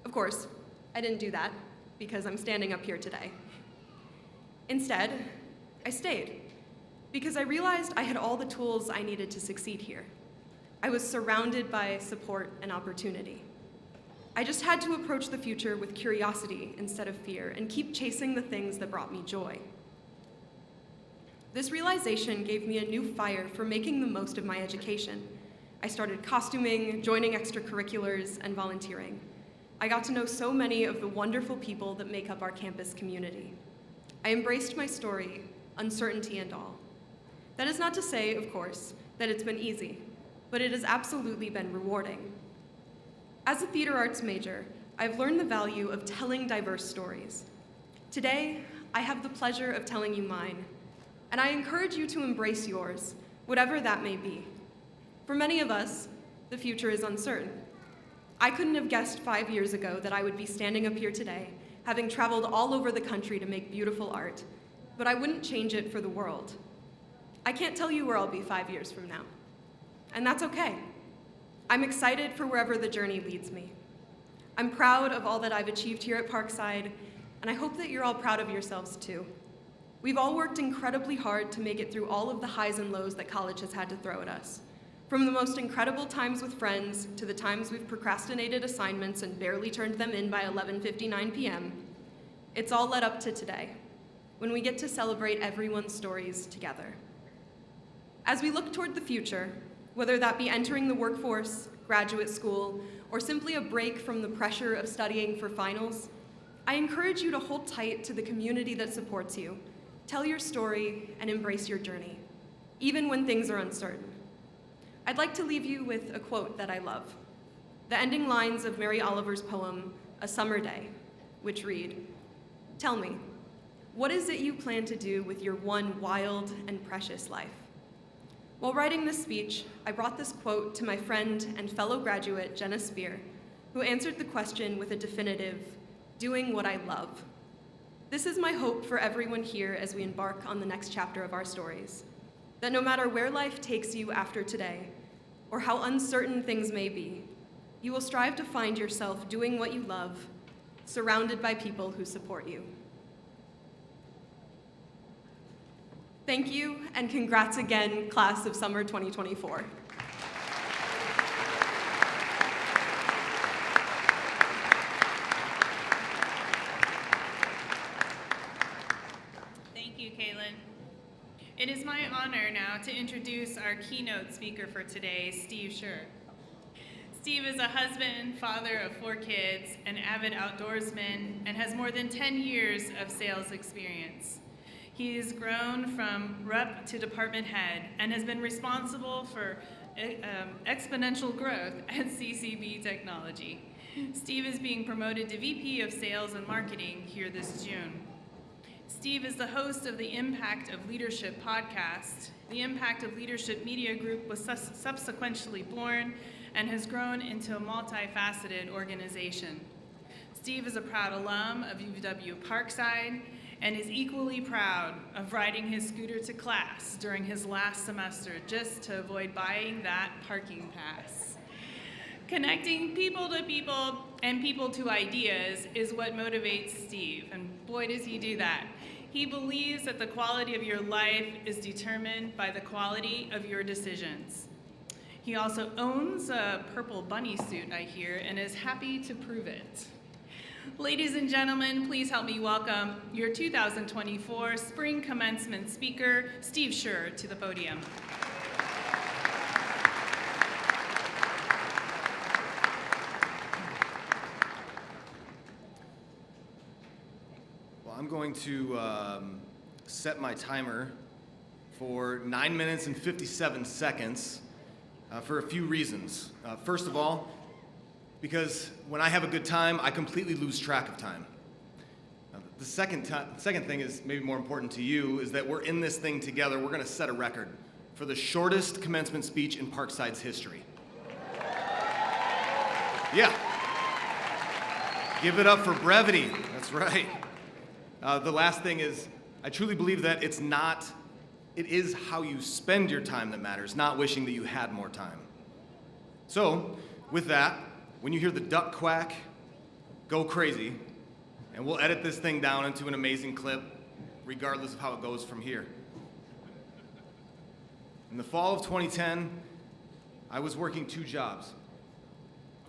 Of course, I didn't do that because I'm standing up here today. Instead, I stayed because I realized I had all the tools I needed to succeed here. I was surrounded by support and opportunity. I just had to approach the future with curiosity instead of fear and keep chasing the things that brought me joy. This realization gave me a new fire for making the most of my education. I started costuming, joining extracurriculars, and volunteering. I got to know so many of the wonderful people that make up our campus community. I embraced my story, uncertainty and all. That is not to say, of course, that it's been easy, but it has absolutely been rewarding. As a theater arts major, I've learned the value of telling diverse stories. Today, I have the pleasure of telling you mine, and I encourage you to embrace yours, whatever that may be. For many of us, the future is uncertain. I couldn't have guessed 5 years ago that I would be standing up here today having traveled all over the country to make beautiful art, but I wouldn't change it for the world. I can't tell you where I'll be 5 years from now, and that's okay. I'm excited for wherever the journey leads me. I'm proud of all that I've achieved here at Parkside, and I hope that you're all proud of yourselves too. We've all worked incredibly hard to make it through all of the highs and lows that college has had to throw at us. From the most incredible times with friends to the times we've procrastinated assignments and barely turned them in by 11:59 p.m., it's all led up to today, when we get to celebrate everyone's stories together. As we look toward the future, whether that be entering the workforce, graduate school, or simply a break from the pressure of studying for finals, I encourage you to hold tight to the community that supports you, tell your story, and embrace your journey, even when things are uncertain. I'd like to leave you with a quote that I love, the ending lines of Mary Oliver's poem, A Summer Day, which read, "Tell me, what is it you plan to do with your one wild and precious life?" While writing this speech, I brought this quote to my friend and fellow graduate, Jenna Spear, who answered the question with a definitive, "Doing what I love." This is my hope for everyone here as we embark on the next chapter of our stories, that no matter where life takes you after today, or how uncertain things may be, you will strive to find yourself doing what you love, surrounded by people who support you. Thank you, and congrats again, class of summer 2024. Thank you, Caitlin. It is my honor now to introduce our keynote speaker for today, Steve Scher. Steve is a husband, father of 4 kids, an avid outdoorsman, and has more than 10 years of sales experience. He has grown from rep to department head and has been responsible for exponential growth at CCB Technology. Steve is being promoted to VP of Sales and Marketing here this June. Steve is the host of the Impact of Leadership podcast. The Impact of Leadership Media Group was subsequently born and has grown into a multifaceted organization. Steve is a proud alum of UW-Parkside and is equally proud of riding his scooter to class during his last semester just to avoid buying that parking pass. Connecting people to people and people to ideas is what motivates Steve, and boy does he do that. He believes that the quality of your life is determined by the quality of your decisions. He also owns a purple bunny suit, I hear, and is happy to prove it. Ladies and gentlemen, please help me welcome your 2024 Spring Commencement speaker, Steve Scher, to the podium. Well, I'm going to set my timer for 9 minutes and 57 seconds for a few reasons. First of all, because when I have a good time, I completely lose track of time. The second thing is maybe more important to you, is that we're in this thing together. We're going to set a record for the shortest commencement speech in Parkside's history. Yeah. Give it up for brevity. That's right. The last thing is, I truly believe that it is how you spend your time that matters, not wishing that you had more time. So, with that, when you hear the duck quack, go crazy, and we'll edit this thing down into an amazing clip, regardless of how it goes from here. In the fall of 2010, I was working 2 jobs,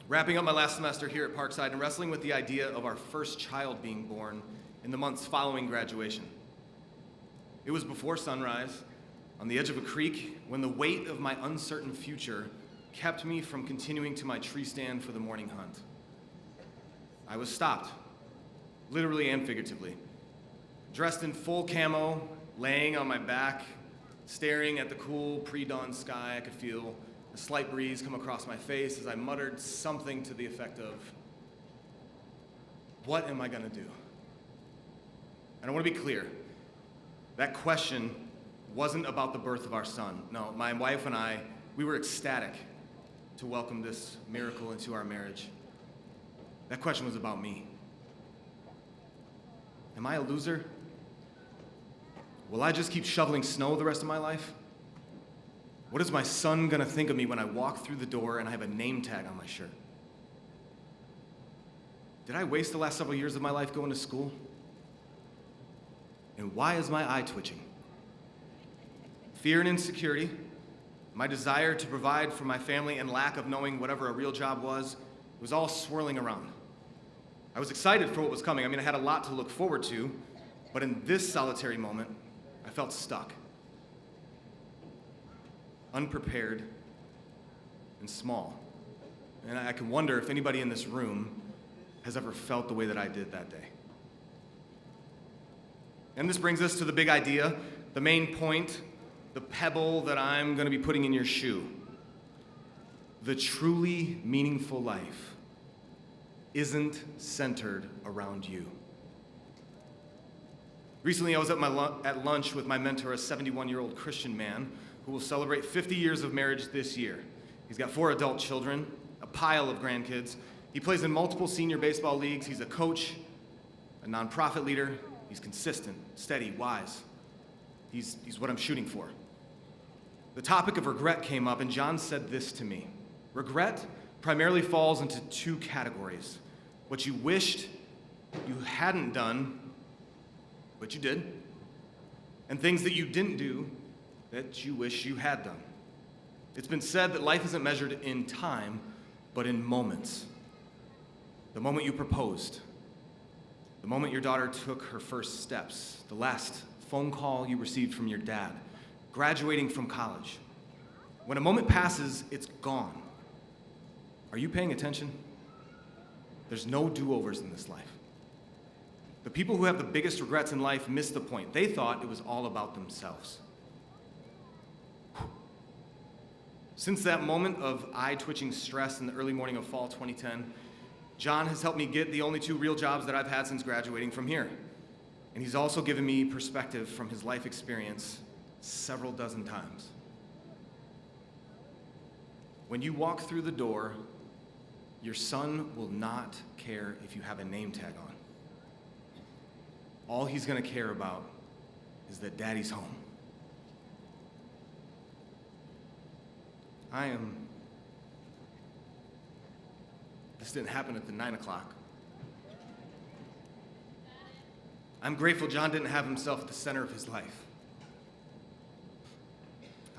wrapping up my last semester here at Parkside and wrestling with the idea of our first child being born in the months following graduation. It was before sunrise, on the edge of a creek, when the weight of my uncertain future kept me from continuing to my tree stand for the morning hunt. I was stopped, literally and figuratively, dressed in full camo, laying on my back, staring at the cool pre-dawn sky. I could feel a slight breeze come across my face as I muttered something to the effect of, "What am I gonna do?" And I want to be clear, that question wasn't about the birth of our son. No, my wife and I, we were ecstatic to welcome this miracle into our marriage. That question was about me. Am I a loser? Will I just keep shoveling snow the rest of my life? What is my son gonna think of me when I walk through the door and I have a name tag on my shirt? Did I waste the last several years of my life going to school? And why is my eye twitching? Fear and insecurity, my desire to provide for my family and lack of knowing whatever a real job was all swirling around. I was excited for what was coming. I had a lot to look forward to, but in this solitary moment, I felt stuck, unprepared, and small. And I can wonder if anybody in this room has ever felt the way that I did that day. And this brings us to the big idea, the main point, the pebble that I'm going to be putting in your shoe. The truly meaningful life isn't centered around you. Recently, I was at lunch with my mentor, a 71-year-old Christian man who will celebrate 50 years of marriage this year. He's got 4 adult children, a pile of grandkids. He plays in multiple senior baseball leagues. He's a coach, a nonprofit leader. He's consistent, steady, wise. He's what I'm shooting for. The topic of regret came up, and John said this to me. Regret primarily falls into 2 categories. What you wished you hadn't done, but you did, and things that you didn't do that you wish you had done. It's been said that life isn't measured in time, but in moments. The moment you proposed, the moment your daughter took her first steps, the last phone call you received from your dad, graduating from college. When a moment passes, it's gone. Are you paying attention? There's no do-overs in this life. The people who have the biggest regrets in life miss the point. They thought it was all about themselves. Since that moment of eye-twitching stress in the early morning of fall 2010, John has helped me get the only 2 real jobs that I've had since graduating from here. And he's also given me perspective from his life experience several dozen times. When you walk through the door, your son will not care if you have a name tag on. All he's going to care about is that daddy's home. This didn't happen at the 9 o'clock. I'm grateful John didn't have himself at the center of his life.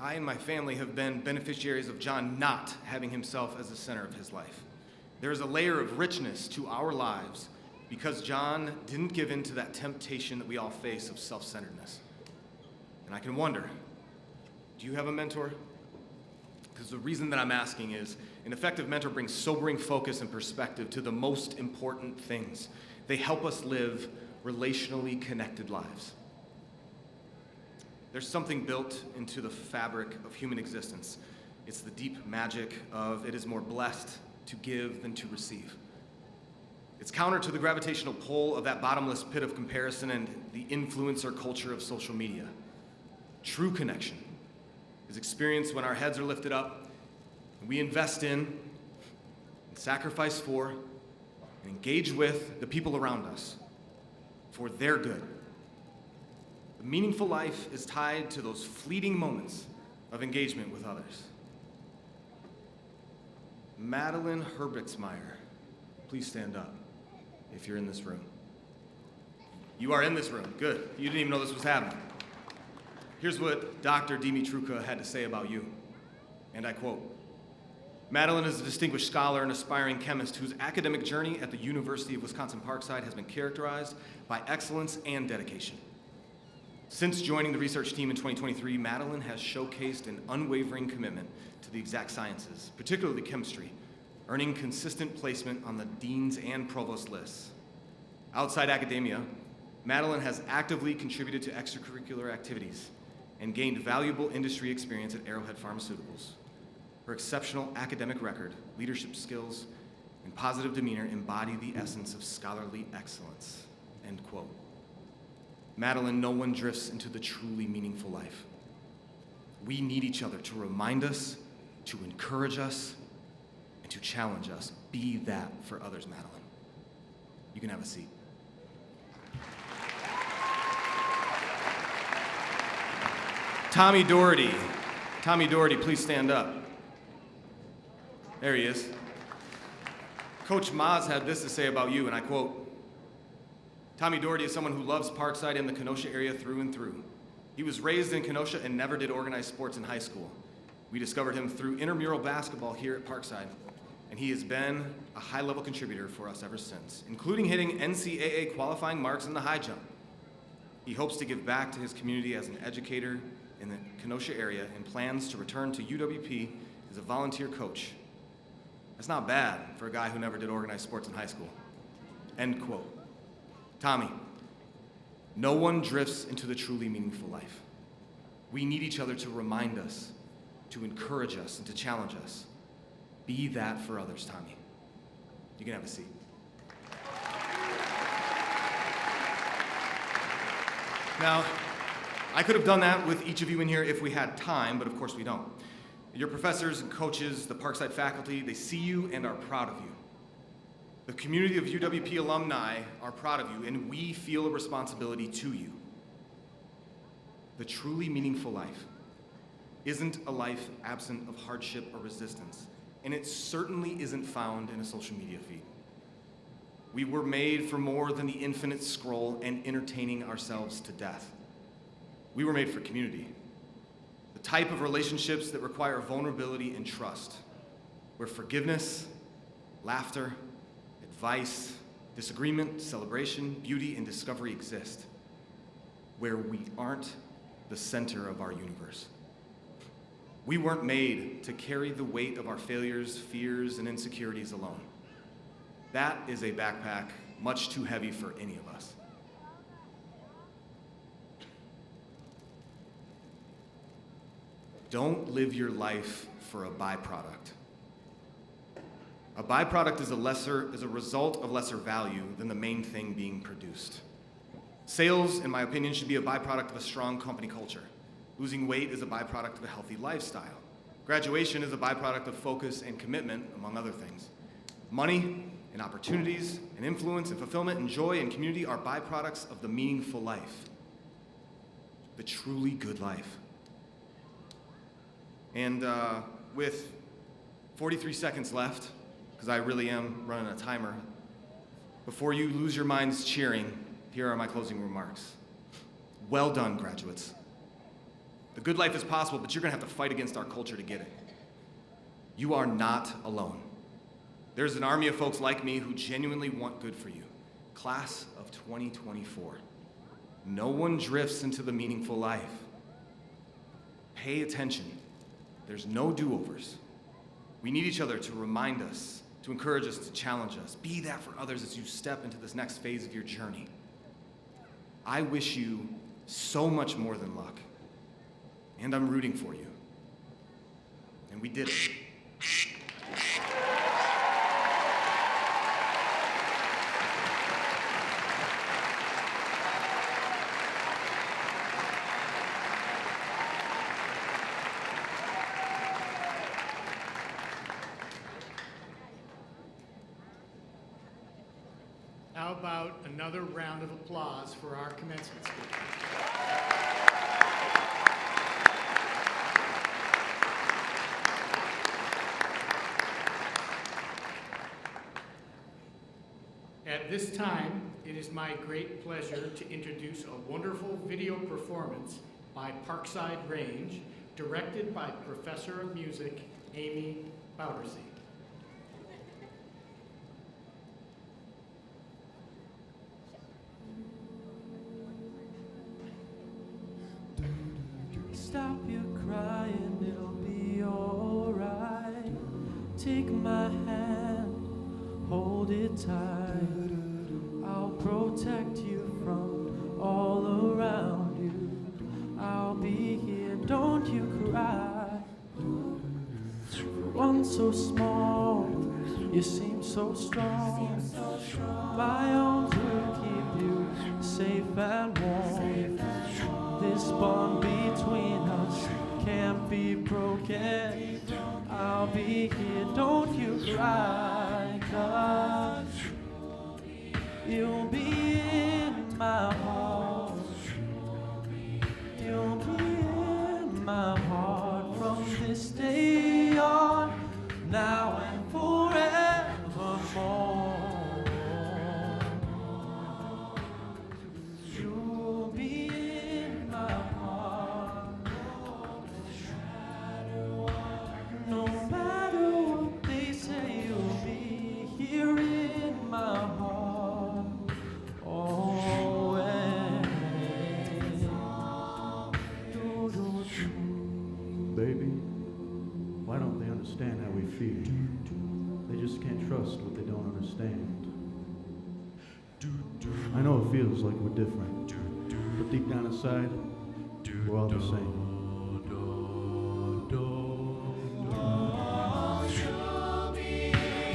I and my family have been beneficiaries of John not having himself as the center of his life. There is a layer of richness to our lives because John didn't give in to that temptation that we all face of self-centeredness. And I can wonder, do you have a mentor? Because the reason that I'm asking is, an effective mentor brings sobering focus and perspective to the most important things. They help us live relationally connected lives. There's something built into the fabric of human existence. It's the deep magic of it is more blessed to give than to receive. It's counter to the gravitational pull of that bottomless pit of comparison and the influencer culture of social media. True connection is experienced when our heads are lifted up and we invest in and sacrifice for and engage with the people around us for their good. The meaningful life is tied to those fleeting moments of engagement with others. Madeline Herbitzmeyer, please stand up if you're in this room. You are in this room. Good. You didn't even know this was happening. Here's what Dr. Dimitruka had to say about you, and I quote, Madeline is a distinguished scholar and aspiring chemist whose academic journey at the University of Wisconsin-Parkside has been characterized by excellence and dedication. Since joining the research team in 2023, Madeline has showcased an unwavering commitment to the exact sciences, particularly chemistry, earning consistent placement on the dean's and provost lists. Outside academia, Madeline has actively contributed to extracurricular activities and gained valuable industry experience at Arrowhead Pharmaceuticals. Her exceptional academic record, leadership skills, and positive demeanor embody the essence of scholarly excellence, end quote. Madeline, no one drifts into the truly meaningful life. We need each other to remind us, to encourage us, and to challenge us. Be that for others, Madeline. You can have a seat. Tommy Doherty. Tommy Doherty, please stand up. There he is. Coach Maz had this to say about you, and I quote, Tommy Doherty is someone who loves Parkside and the Kenosha area through and through. He was raised in Kenosha and never did organized sports in high school. We discovered him through intramural basketball here at Parkside, and he has been a high-level contributor for us ever since, including hitting NCAA qualifying marks in the high jump. He hopes to give back to his community as an educator in the Kenosha area and plans to return to UWP as a volunteer coach. That's not bad for a guy who never did organized sports in high school. End quote. Tommy, no one drifts into the truly meaningful life. We need each other to remind us, to encourage us, and to challenge us. Be that for others, Tommy. You can have a seat. Now, I could have done that with each of you in here if we had time, but of course we don't. Your professors and coaches, the Parkside faculty, they see you and are proud of you. The community of UWP alumni are proud of you, and we feel a responsibility to you. The truly meaningful life isn't a life absent of hardship or resistance, and it certainly isn't found in a social media feed. We were made for more than the infinite scroll and entertaining ourselves to death. We were made for community, the type of relationships that require vulnerability and trust, where forgiveness, laughter, advice, disagreement, celebration, beauty, and discovery exist, where we aren't the center of our universe. We weren't made to carry the weight of our failures, fears, and insecurities alone. That is a backpack much too heavy for any of us. Don't live your life for a byproduct. A byproduct is a result of lesser value than the main thing being produced. Sales, in my opinion, should be a byproduct of a strong company culture. Losing weight is a byproduct of a healthy lifestyle. Graduation is a byproduct of focus and commitment, among other things. Money and opportunities and influence and fulfillment and joy and community are byproducts of the meaningful life, the truly good life. And with 43 seconds left, because I really am running a timer, before you lose your minds cheering, here are my closing remarks. Well done, graduates. The good life is possible, but you're going to have to fight against our culture to get it. You are not alone. There's an army of folks like me who genuinely want good for you. Class of 2024. No one drifts into the meaningful life. Pay attention. There's no do-overs. We need each other to remind us, to encourage us, to challenge us. Be that for others as you step into this next phase of your journey. I wish you so much more than luck. And I'm rooting for you. And we did it. How about another round of applause for our commencement speaker? At this time, it is my great pleasure to introduce a wonderful video performance by Parkside Range, directed by Professor of Music, Amy Boudersey. Stop your crying, it'll be alright. Take my hand, hold it tight. I'll protect you from all around you. I'll be here, don't you cry. One so small, you seem so strong. My arms will keep you safe and warm. This bond between us can't be broken. I'll be here, don't you cry, 'cause you'll be in my heart. You'll be in fear. They just can't trust what they don't understand. I know it feels like we're different, but deep down inside, we're all the same.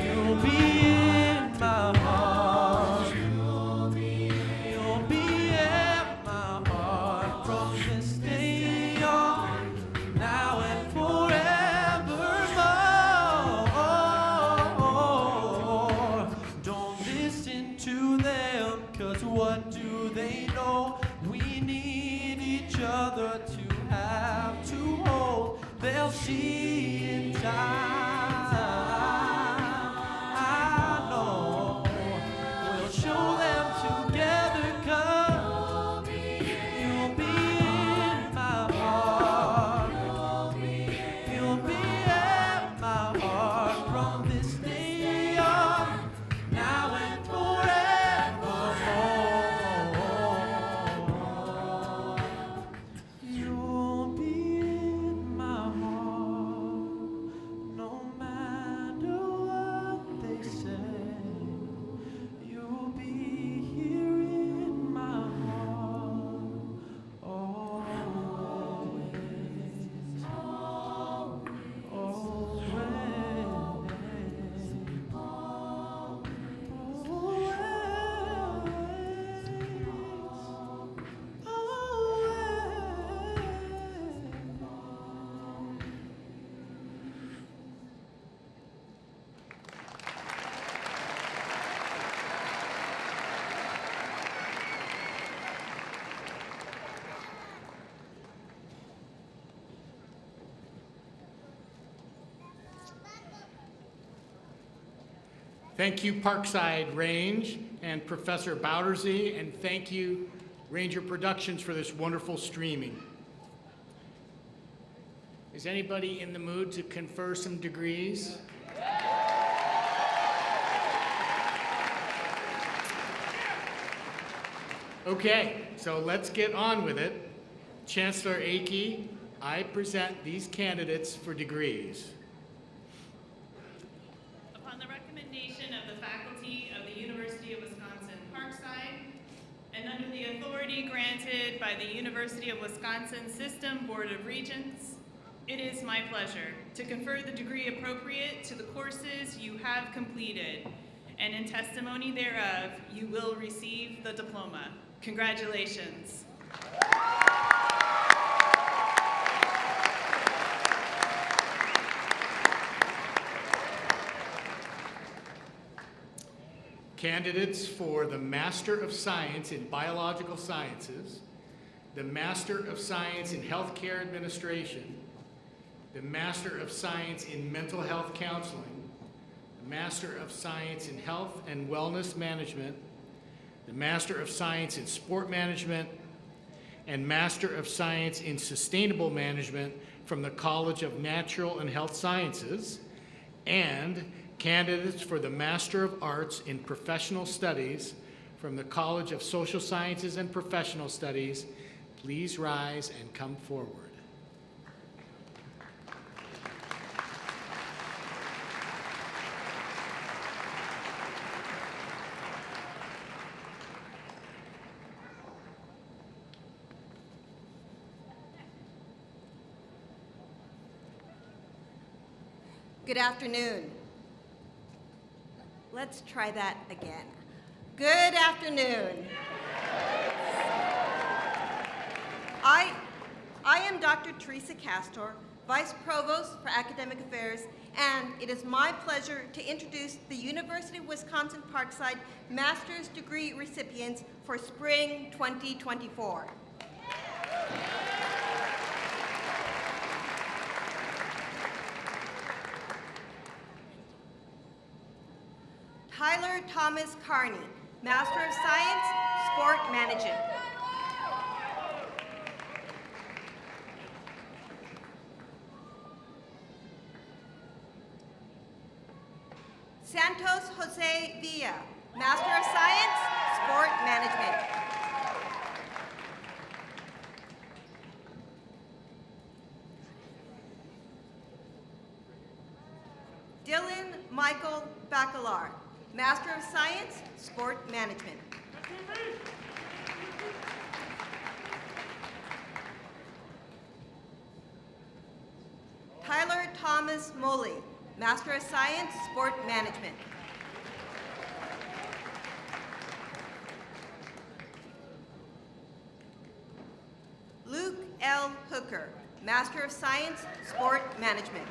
You'll be in my heart. You'll be in my heart from this day on, now and forevermore. Don't listen to them, 'cause what do they know? We need each other to have to hold. They'll see in time. Thank you, Parkside Range and Professor Boudersey, and thank you, Ranger Productions, for this wonderful streaming. Is anybody in the mood to confer some degrees? Okay, so let's get on with it. Chancellor Akey, I present these candidates for degrees. Upon the recommendation of the faculty of the University of Wisconsin-Parkside, and under the authority granted by the University of Wisconsin System Board of Regents, it is my pleasure to confer the degree appropriate to the courses you have completed, and in testimony thereof, you will receive the diploma. Congratulations. Candidates for the Master of Science in Biological Sciences, the Master of Science in Healthcare Administration, the Master of Science in Mental Health Counseling, the Master of Science in Health and Wellness Management, the Master of Science in Sport Management, and Master of Science in Sustainable Management from the College of Natural and Health Sciences, and candidates for the Master of Arts in Professional Studies from the College of Social Sciences and Professional Studies. Please rise and come forward. Good afternoon. Let's try that again. Good afternoon. I am Dr. Teresa Castor, Vice Provost for Academic Affairs, and it is my pleasure to introduce the University of Wisconsin-Parkside Master's Degree recipients for Spring 2024. Tyler Thomas Carney, Master of Science, Sport Management. Santos Jose Villa, Master of Science, Sport Management. Dylan Michael Bacalar, Master of Science, Sport Management. Tyler Thomas Moley, Master of Science, Sport Management. Luke L. Hooker, Master of Science, Sport Management.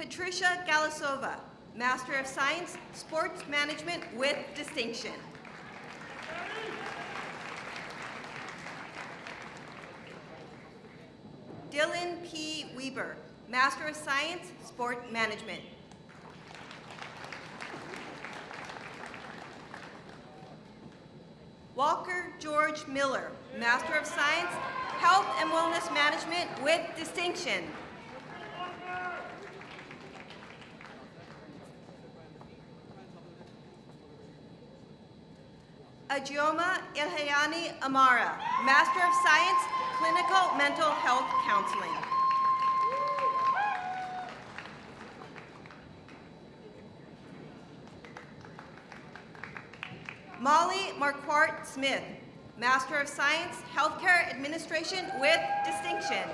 Patricia Galasova, Master of Science, Sports Management with distinction. Dylan P. Weber, Master of Science, Sport Management. Walker George Miller, Master of Science, Health and Wellness Management with distinction. Ajioma Ilhayani Amara, Master of Science, Clinical Mental Health Counseling. Molly Marquardt Smith, Master of Science, Healthcare Administration with distinction.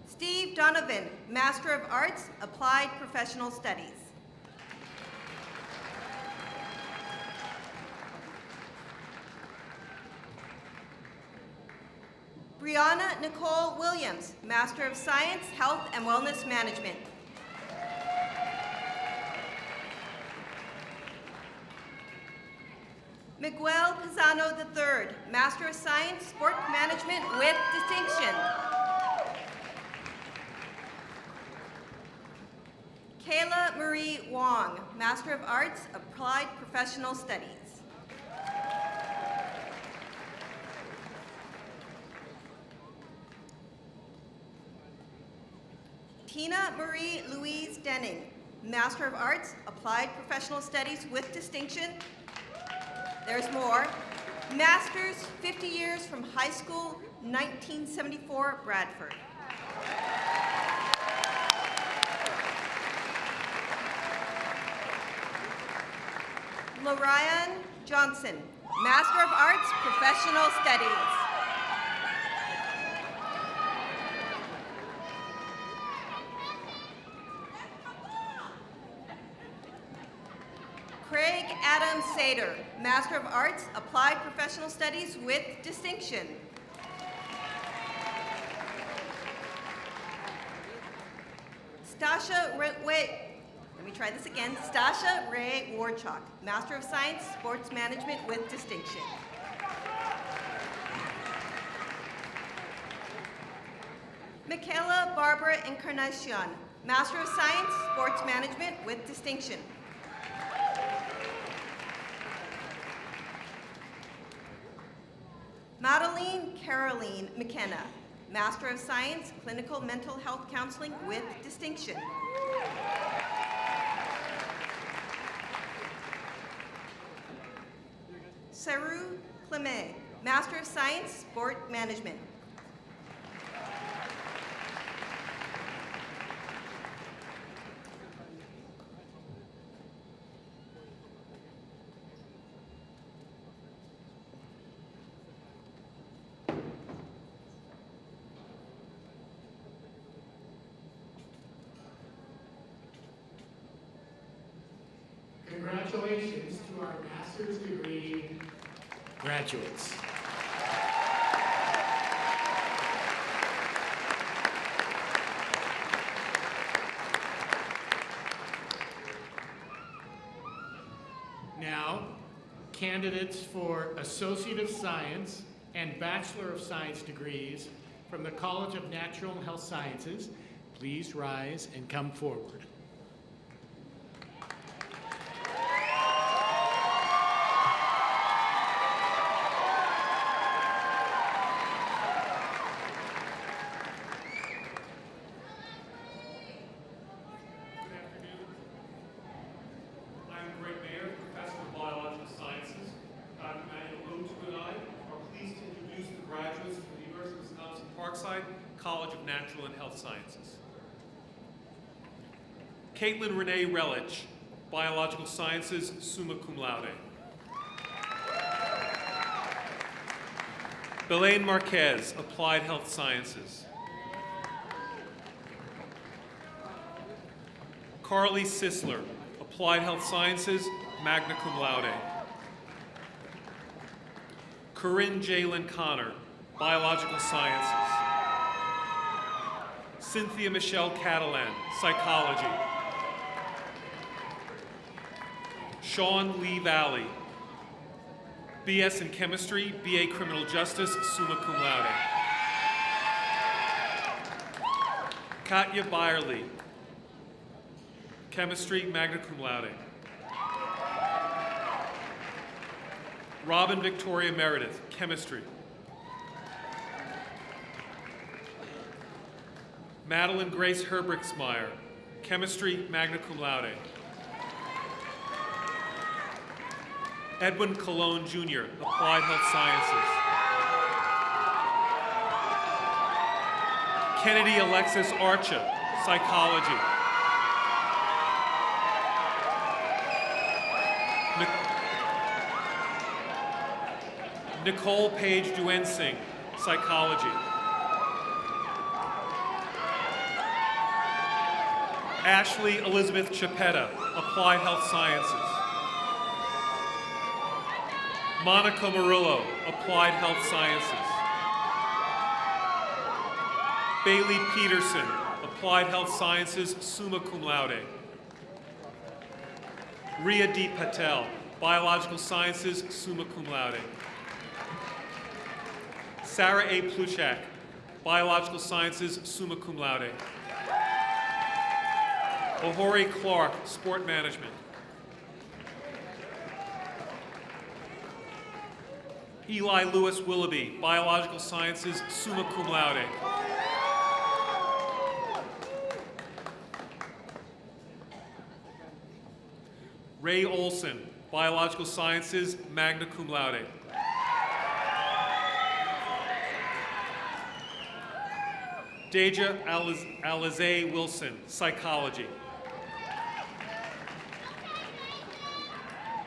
Steve Donovan, Master of Arts, Applied Professional Studies. Brianna Nicole Williams, Master of Science, Health and Wellness Management. Miguel Pisano III, Master of Science, Sport Management with distinction. Kayla Marie Wong, Master of Arts, Applied Professional Studies. Tina Marie Louise Denning, Master of Arts, Applied Professional Studies with distinction. There's more. Masters, 50 years from high school, 1974, Bradford. Lorian Johnson, Master of Arts, Professional Studies. Craig Adam Sater, Master of Arts, Applied Professional Studies with distinction. Stasha Ray Warchuk, Master of Science, Sports Management with distinction. Michaela Barbara Encarnacion, Master of Science, Sports Management with distinction. Madeline Caroline McKenna, Master of Science, Clinical Mental Health Counseling with distinction. Saru Clement, Master of Science, Sport Management. Congratulations to our master's degree graduates. Now, candidates for Associate of Science and Bachelor of Science degrees from the College of Natural and Health Sciences, please rise and come forward. Parkside College of Natural and Health Sciences. Caitlin Renee Relich, Biological Sciences, summa cum laude. Belaine Marquez, Applied Health Sciences. Carly Sisler, Applied Health Sciences, magna cum laude. Corinne Jalen Connor, Biological Sciences. Cynthia Michelle Catalan, Psychology. Sean Lee Valley, BS in Chemistry, BA Criminal Justice, summa cum laude. Katya Byerly, Chemistry, magna cum laude. Robin Victoria Meredith, Chemistry. Madeline Grace Herbrixmeyer, Chemistry, magna cum laude. Edwin Colon Jr., Applied Health Sciences. Kennedy Alexis Archer, Psychology. Nicole Page Duensing, Psychology. Ashley Elizabeth Chapetta, Applied Health Sciences. Monica Murillo, Applied Health Sciences. Bailey Peterson, Applied Health Sciences, summa cum laude. Ria D. Patel, Biological Sciences, summa cum laude. Sarah A. Pluchak, Biological Sciences, summa cum laude. Ohori Clark, Sport Management. Eli Lewis Willoughby, Biological Sciences, summa cum laude. Ray Olson, Biological Sciences, magna cum laude. Deja Alize Wilson, Psychology.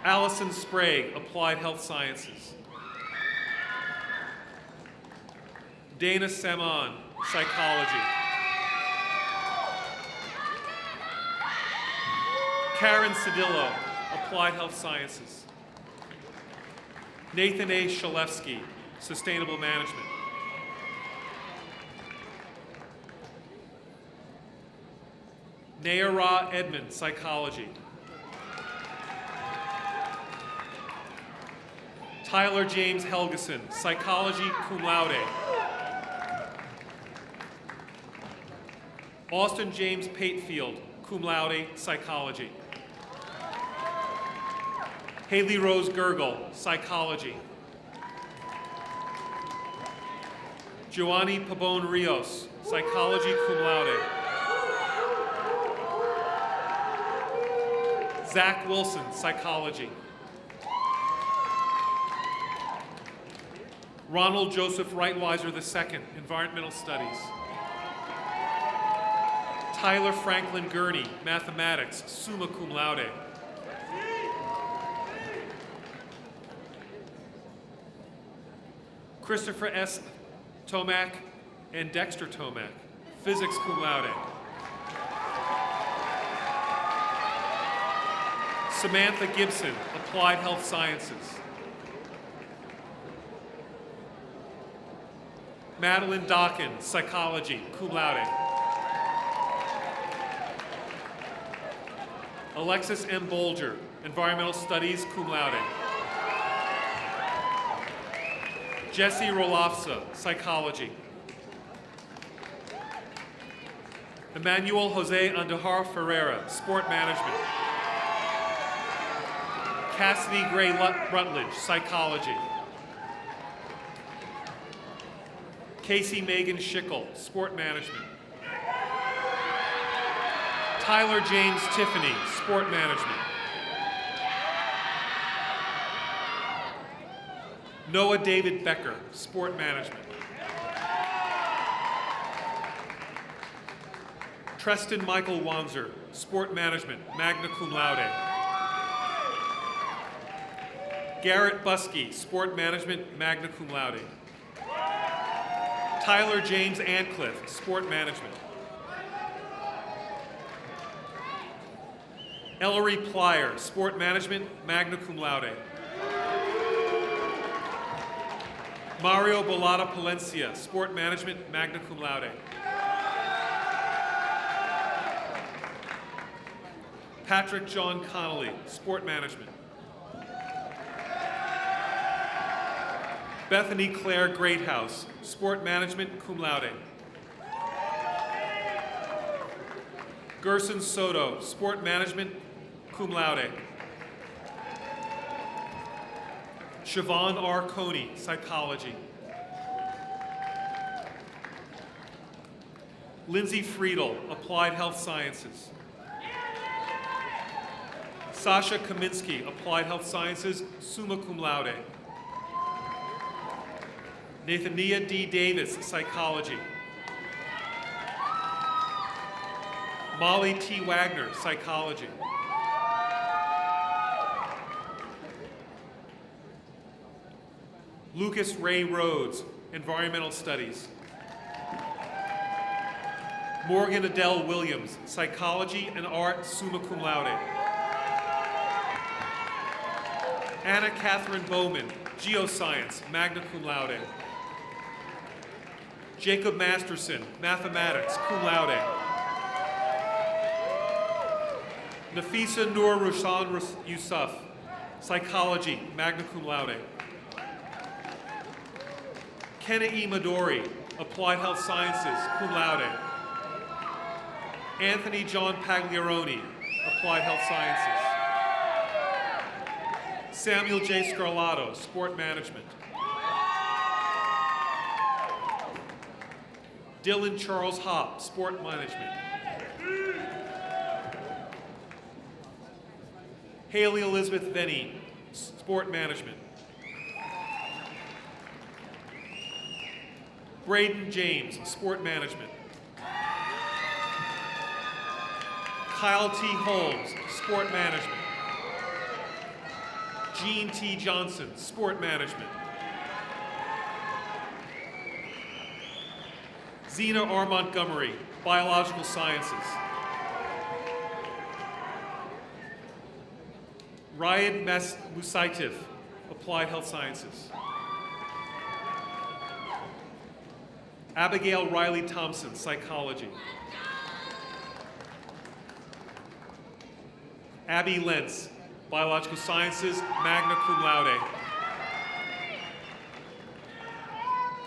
Allison Sprague, Applied Health Sciences. Dana Saman, Psychology. Karen Cedillo, Applied Health Sciences. Nathan A. Shalevsky, Sustainable Management. Nayara Edmond, Psychology. Tyler James Helgeson, Psychology, cum laude. Austin James Patefield, cum laude, Psychology. Haley Rose Gergel, Psychology. Joanny Pabon Rios, Psychology, cum laude. Zach Wilson, Psychology. Ronald Joseph Reitweiser II, Environmental Studies. Tyler Franklin Gurney, Mathematics, summa cum laude. Christopher S. Tomac and Dexter Tomac, Physics, cum laude. Samantha Gibson, Applied Health Sciences. Madeline Dawkins, Psychology, cum laude. Alexis M. Bolger, Environmental Studies, cum laude. Jesse Rolofsa, Psychology. Emmanuel Jose Andujar Ferreira, Sport Management. Cassidy Gray Rutledge, Psychology. Casey Megan Schickel, Sport Management. Tyler James Tiffany, Sport Management. Noah David Becker, Sport Management. Treston Michael Wanzer, Sport Management, magna cum laude. Garrett Buskey, Sport Management, magna cum laude. Tyler James Ancliffe, Sport Management. Ellery Plyer, Sport Management, magna cum laude. Mario Bolata Palencia, Sport Management, magna cum laude. Patrick John Connolly, Sport Management. Bethany Claire Greathouse, Sport Management, cum laude. Gerson Soto, Sport Management, cum laude. Siobhan R. Coney, Psychology. Lindsay Friedel, Applied Health Sciences. Sasha Kaminsky, Applied Health Sciences, summa cum laude. Nathania D. Davis, Psychology. Molly T. Wagner, Psychology. Lucas Ray Rhodes, Environmental Studies. Morgan Adele Williams, Psychology and Art, summa cum laude. Anna Catherine Bowman, Geoscience, magna cum laude. Jacob Masterson, Mathematics, cum laude. Nafisa Noor Rushan Yusuf, Psychology, magna cum laude. Kenna E. Midori, Applied Health Sciences, cum laude. Anthony John Pagliaroni, Applied Health Sciences. Samuel J. Scarlato, Sport Management. Dylan Charles Hopp, Sport Management. Haley Elizabeth Venny, Sport Management. Braden James, Sport Management. Kyle T. Holmes, Sport Management. Gene T. Johnson, Sport Management. Zena R. Montgomery, Biological Sciences. Ryan Musaitif, Applied Health Sciences. Abigail Riley Thompson, Psychology. Abby Lentz, Biological Sciences, magna cum laude.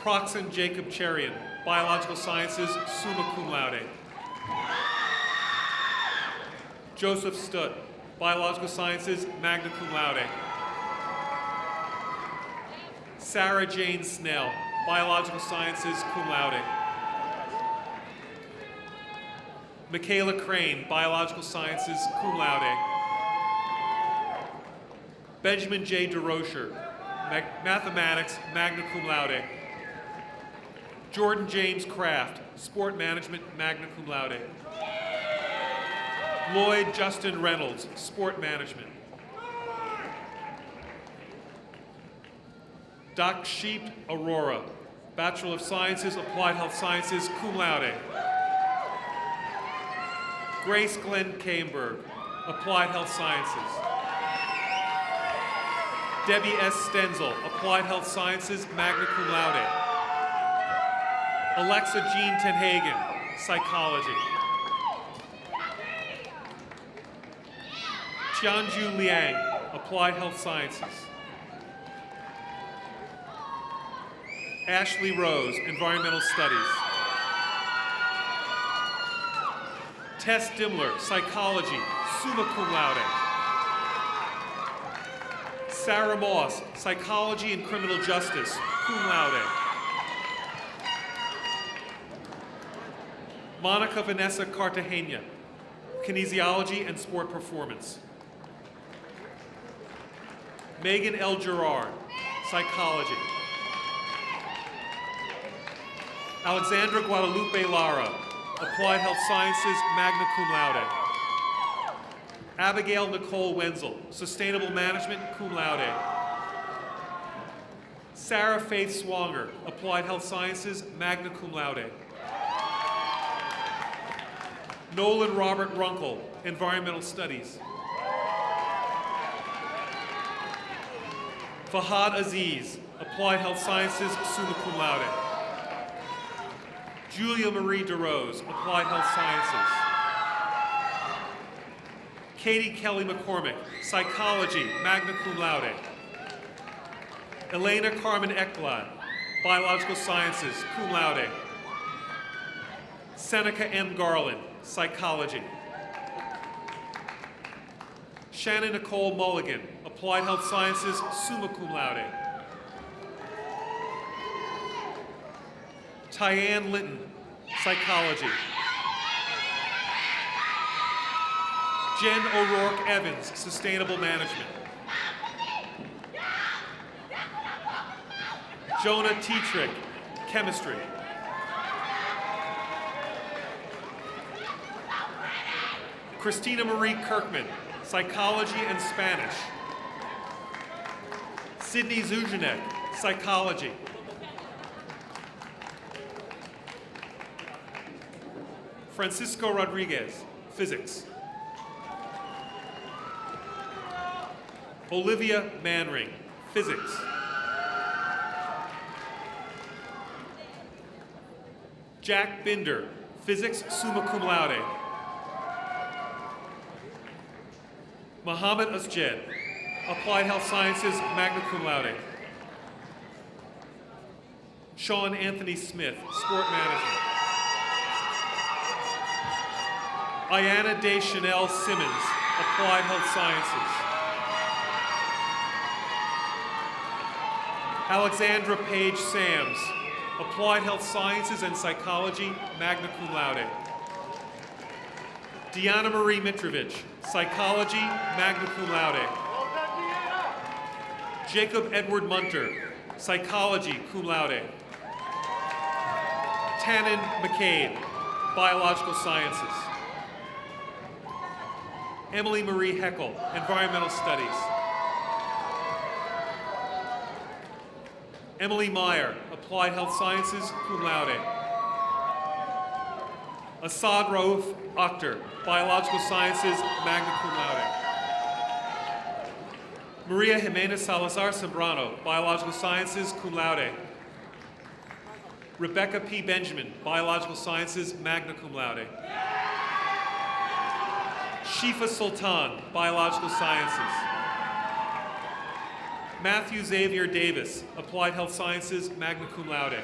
Proxen Jacob Cherian, Biological Sciences, summa cum laude. Joseph Stutt, Biological Sciences, magna cum laude. Sarah Jane Snell, Biological Sciences, cum laude. Michaela Crane, Biological Sciences, cum laude. Benjamin J. DeRocher, Mathematics, magna cum laude. Jordan James Kraft, Sport Management, magna cum laude. Lloyd Justin Reynolds, Sport Management. Doc Sheep Aurora, Bachelor of Sciences, Applied Health Sciences, cum laude. Grace Glenn Camberg, Applied Health Sciences. Debbie S. Stenzel, Applied Health Sciences, magna cum laude. Alexa Jean Tenhagen, Psychology. Tianju Liang, Applied Health Sciences. Ashley Rose, Environmental Studies. Tess Dimmler, Psychology, summa cum laude. Sarah Moss, Psychology and Criminal Justice, cum laude. Monica Vanessa Cartagena, Kinesiology and Sport Performance. Megan L. Gerard, Psychology. Alexandra Guadalupe Lara, Applied Health Sciences, magna cum laude. Abigail Nicole Wenzel, Sustainable Management, cum laude. Sarah Faith Swanger, Applied Health Sciences, magna cum laude. Nolan Robert Runkle, Environmental Studies. Fahad Aziz, Applied Health Sciences, summa cum laude. Julia Marie DeRose, Applied Health Sciences. Katie Kelly McCormick, Psychology, magna cum laude. Elena Carmen Ekblad, Biological Sciences, cum laude. Seneca M. Garland, Psychology. Shannon Nicole Mulligan, Applied Health Sciences, summa cum laude. Tyann Linton, Psychology. Jen O'Rourke Evans, Sustainable Management. Jonah Tetrick, Chemistry. Christina Marie Kirkman, Psychology and Spanish. Sydney Zujanek, Psychology. Francisco Rodriguez, Physics. Olivia Manring, Physics. Jack Binder, Physics, summa cum laude. Mohammed Asjed, Applied Health Sciences, magna cum laude. Sean Anthony Smith, Sport Management. Ayanna Day Chanel Simmons, Applied Health Sciences. Alexandra Page Sams, Applied Health Sciences and Psychology, magna cum laude. Deanna Marie Mitrovich, Psychology, magna cum laude. Jacob Edward Munter, Psychology, cum laude. Tannen McCabe, Biological Sciences. Emily Marie Heckel, Environmental Studies. Emily Meyer, Applied Health Sciences, cum laude. Asad Rauf Akhtar, Biological Sciences, magna cum laude. Maria Jimenez Salazar Sembrano, Biological Sciences, cum laude. Rebecca P. Benjamin, Biological Sciences, magna cum laude. Shifa Sultan, Biological Sciences. Matthew Xavier Davis, Applied Health Sciences, magna cum laude.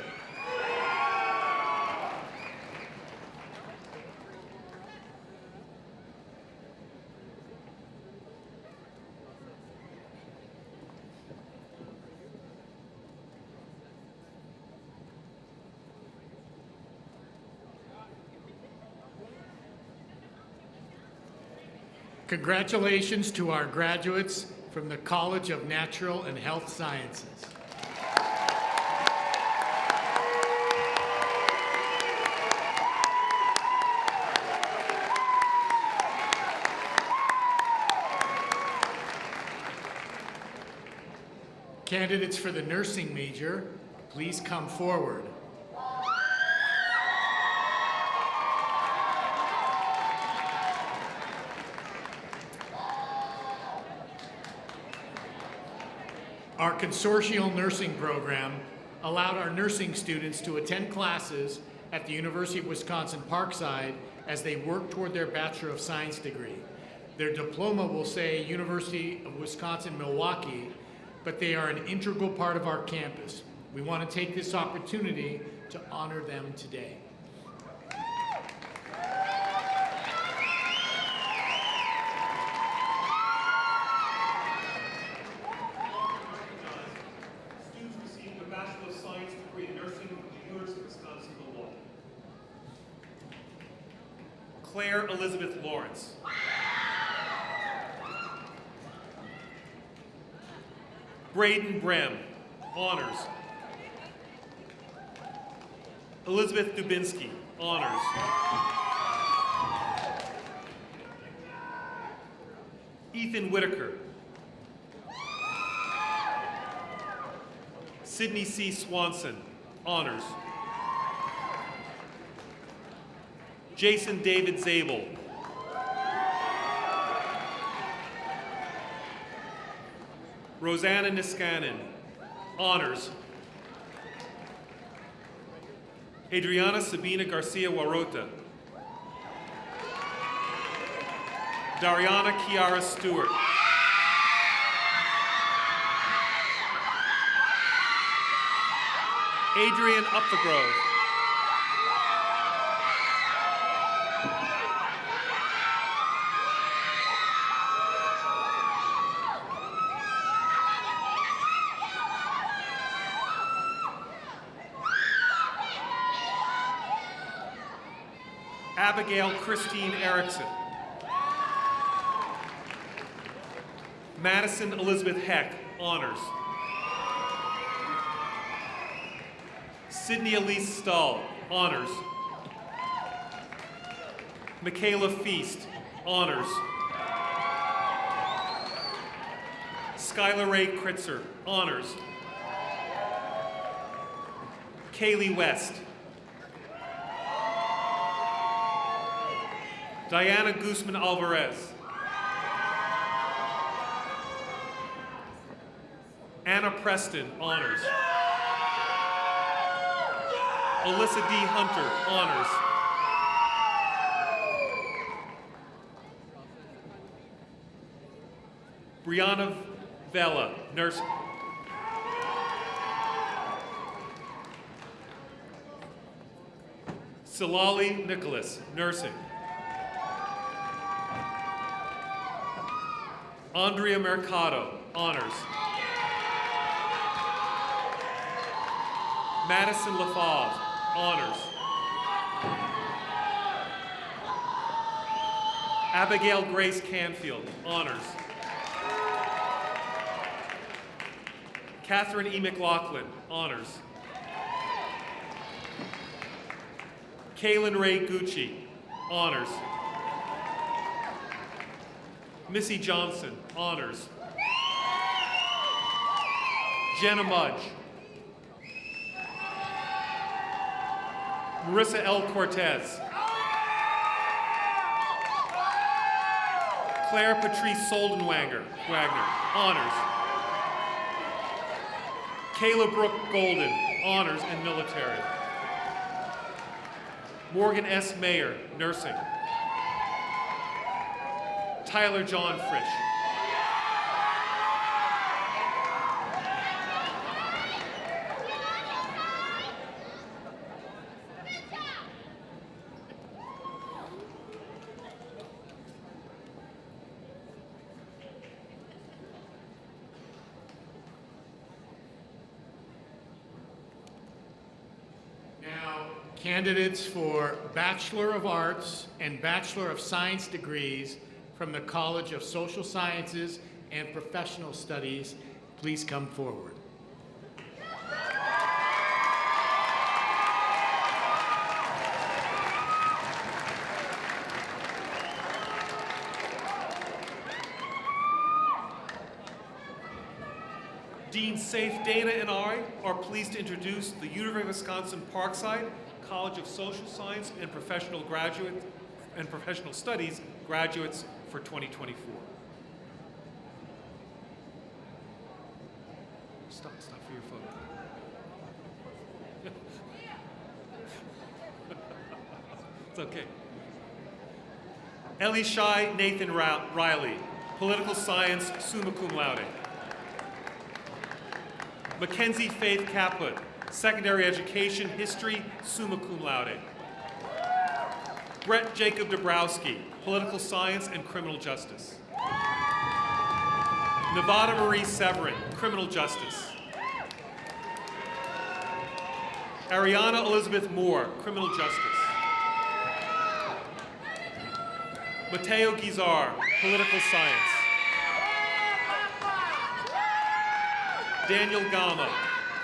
Congratulations to our graduates from the College of Natural and Health Sciences. Candidates for the nursing major, please come forward. Our consortial nursing program allowed our nursing students to attend classes at the University of Wisconsin-Parkside as they work toward their Bachelor of Science degree. Their diploma will say University of Wisconsin-Milwaukee, but they are an integral part of our campus. We want to take this opportunity to honor them today. Claire Elizabeth Lawrence. Braden Brem, honors. Elizabeth Dubinsky, honors. Ethan Whitaker. Sydney C. Swanson, honors. Jason David Zabel. Rosanna Niskanen, honors. Adriana Sabina Garcia Warota. Dariana Kiara Stewart. Adrian Upthegrove. Abigail Christine Erickson. Madison Elizabeth Heck, honors. Sydney Elise Stahl, honors. Michaela Feast, honors. Skylar Ray Kritzer, honors. Kaylee West. Diana Guzman Alvarez. Anna Preston, honors. Alyssa D. Hunter, honors. Brianna Vela, nurse. Silali Nicholas, nursing. Andrea Mercado, honors. Madison LaFave, honors. Abigail Grace Canfield, honors. Catherine E. McLaughlin, honors. Kaylin Ray Gucci, honors. Missy Johnson, honors. Jenna Mudge. Marissa L. Cortez. Claire Patrice Soldenwanger, Wagner, honors. Kayla Brooke Golden, honors and military. Morgan S. Mayer, nursing. Tyler John Frisch. Candidates for Bachelor of Arts and Bachelor of Science degrees from the College of Social Sciences and Professional Studies, please come forward. Dean Safe Dana and I are pleased to introduce the University of Wisconsin-Parkside College of Social Science and Professional Studies graduates for 2024. Stop for your photo. It's okay. Ellie Shai Nathan Riley, Political Science, summa cum laude. Mackenzie Faith Caput, Secondary Education, History, summa cum laude. Brett Jacob Dabrowski, Political Science and Criminal Justice. Nevada Marie Severin, Criminal Justice. Ariana Elizabeth Moore, Criminal Justice. Mateo Guizar, Political Science. Daniel Gama,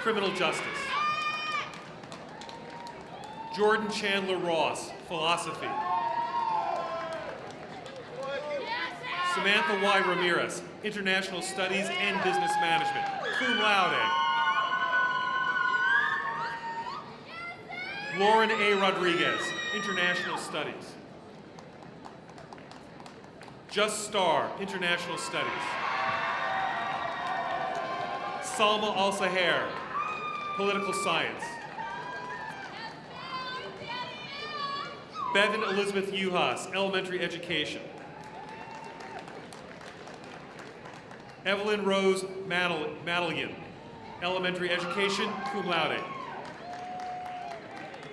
Criminal Justice. Jordan Chandler Ross, philosophy. Samantha Y. Ramirez, international studies and business management, cum laude. Lauren A. Rodriguez, international studies. Just Star, international studies. Salma Al-Saher, political science. Bevan Elizabeth Uhas, elementary education. Evelyn Rose Madelian, elementary education, cum laude.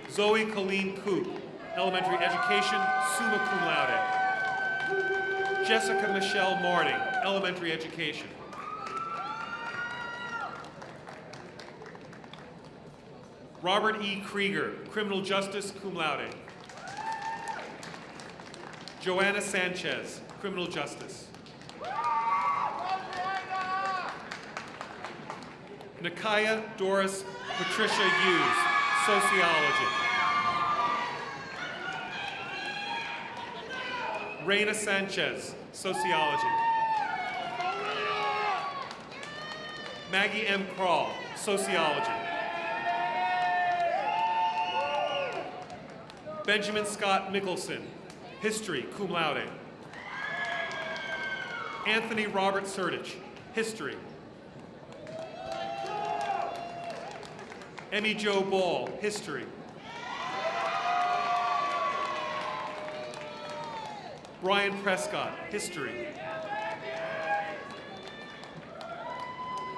Zoe Colleen Coop, elementary education, summa cum laude. Jessica Michelle Marding, elementary education. Robert E. Krieger, criminal justice, cum laude. Joanna Sanchez, criminal justice. Nakaya Doris Patricia Hughes, sociology. Reina Sanchez, sociology. Maggie M. Kroll, sociology. Benjamin Scott Mickelson, history, cum laude. Anthony Robert Sertich, history. Emmy Jo Ball, history. Brian Prescott, history.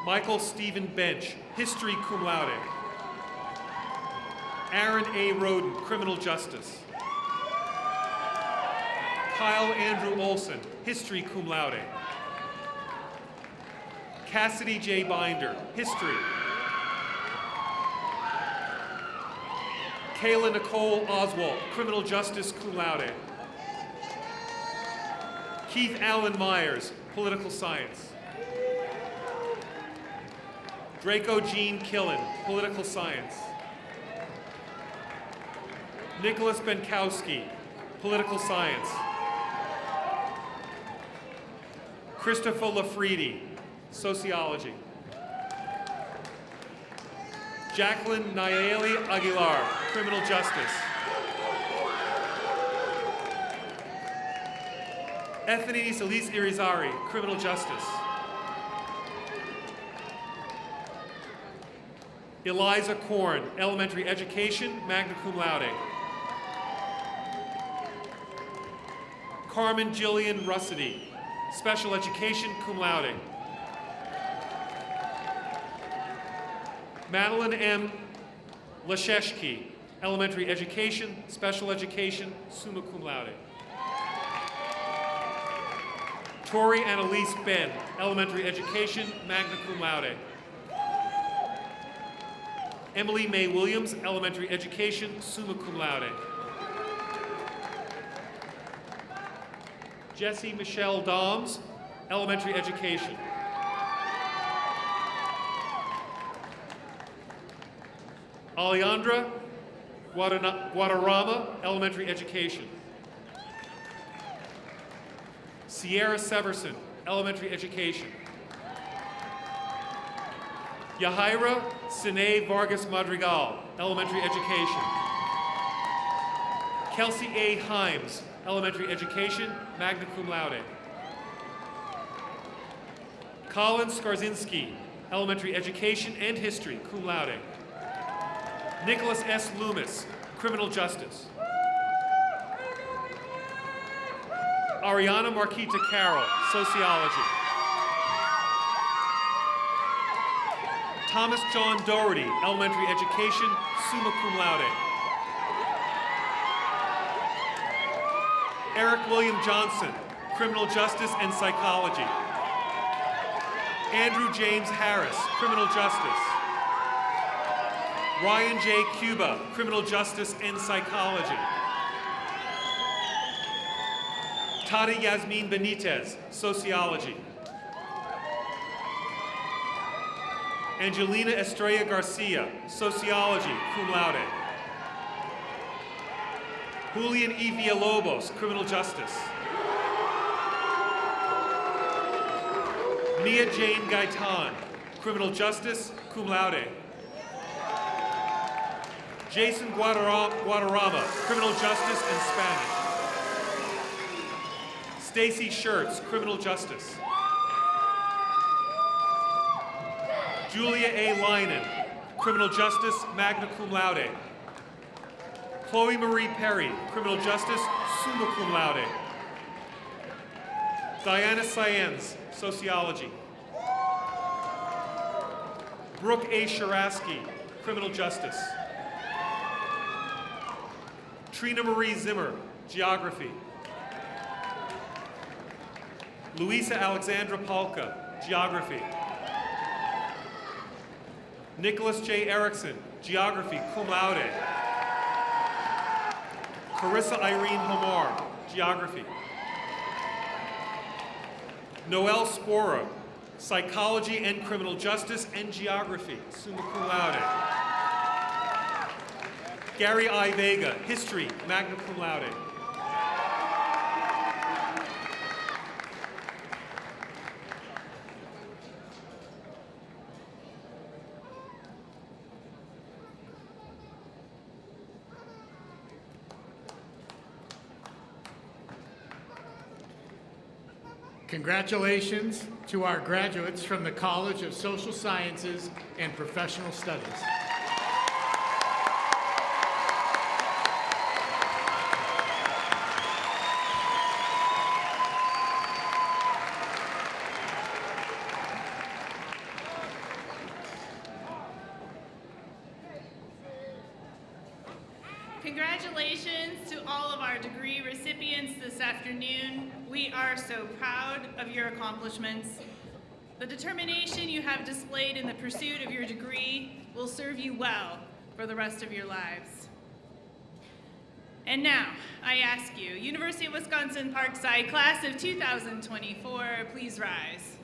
Michael Stephen Bench, history, cum laude. Aaron A. Roden, criminal justice. Kyle Andrew Olson, history, cum laude. Cassidy J. Binder, history. Kayla Nicole Oswald, criminal justice, cum laude. Keith Allen Myers, political science. Draco Jean Killen, political science. Nicholas Benkowski, political science. Christopher Lafridi, sociology. Jacqueline Nayeli Aguilar, criminal justice. Ethany Solis Irizarry, criminal justice. Eliza Korn, elementary education, magna cum laude. Carmen Jillian Russity, special education, cum laude. Madeline M. Lasheshki, elementary education, special education, summa cum laude. Tori Annalise Ben, elementary education, magna cum laude. Emily Mae Williams, elementary education, summa cum laude. Jessie Michelle Doms, elementary education. Alejandra Guadarrama, elementary education. Sierra Severson, elementary education. Yahaira Sine Vargas Madrigal, elementary education. Kelsey A. Himes, elementary education, magna cum laude. Colin Skarzinski, elementary education and history, cum laude. Nicholas S. Loomis, criminal justice. Ariana Marquita Carroll, sociology. Thomas John Doherty, elementary education, summa cum laude. Eric William Johnson, criminal justice and psychology. Andrew James Harris, criminal justice. Ryan J. Cuba, criminal justice and psychology. Tati Yasmin Benitez, sociology. Angelina Estrella Garcia, sociology, cum laude. Julian E. Villalobos, criminal justice. Mia Jane Gaitan, criminal justice, cum laude. Jason Guadarrama, criminal justice and Spanish. Stacy Schertz, criminal justice. Julia A. Leinen, criminal justice, magna cum laude. Chloe Marie Perry, criminal justice, summa cum laude. Diana Saenz, sociology. Brooke A. Sharaski, criminal justice. Trina Marie Zimmer, geography. Luisa Alexandra Palka, geography. Nicholas J. Erickson, geography, cum laude. Carissa Irene Homar, geography. Noel Spora, psychology and criminal justice and geography, summa cum laude. Gary I. Vega, history, magna cum laude. Congratulations to our graduates from the College of Social Sciences and Professional Studies. Congratulations to all of our degree recipients this afternoon. We are so proud of your accomplishments. The determination you have displayed in the pursuit of your degree will serve you well for the rest of your lives. And now, I ask you, University of Wisconsin-Parkside, class of 2024, please rise.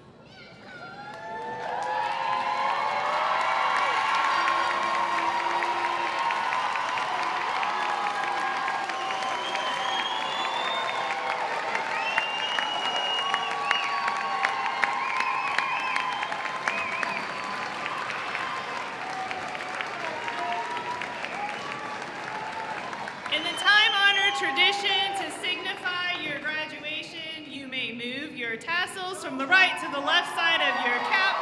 In the time-honored tradition to signify your graduation, you may move your tassels from the right to the left side of your cap.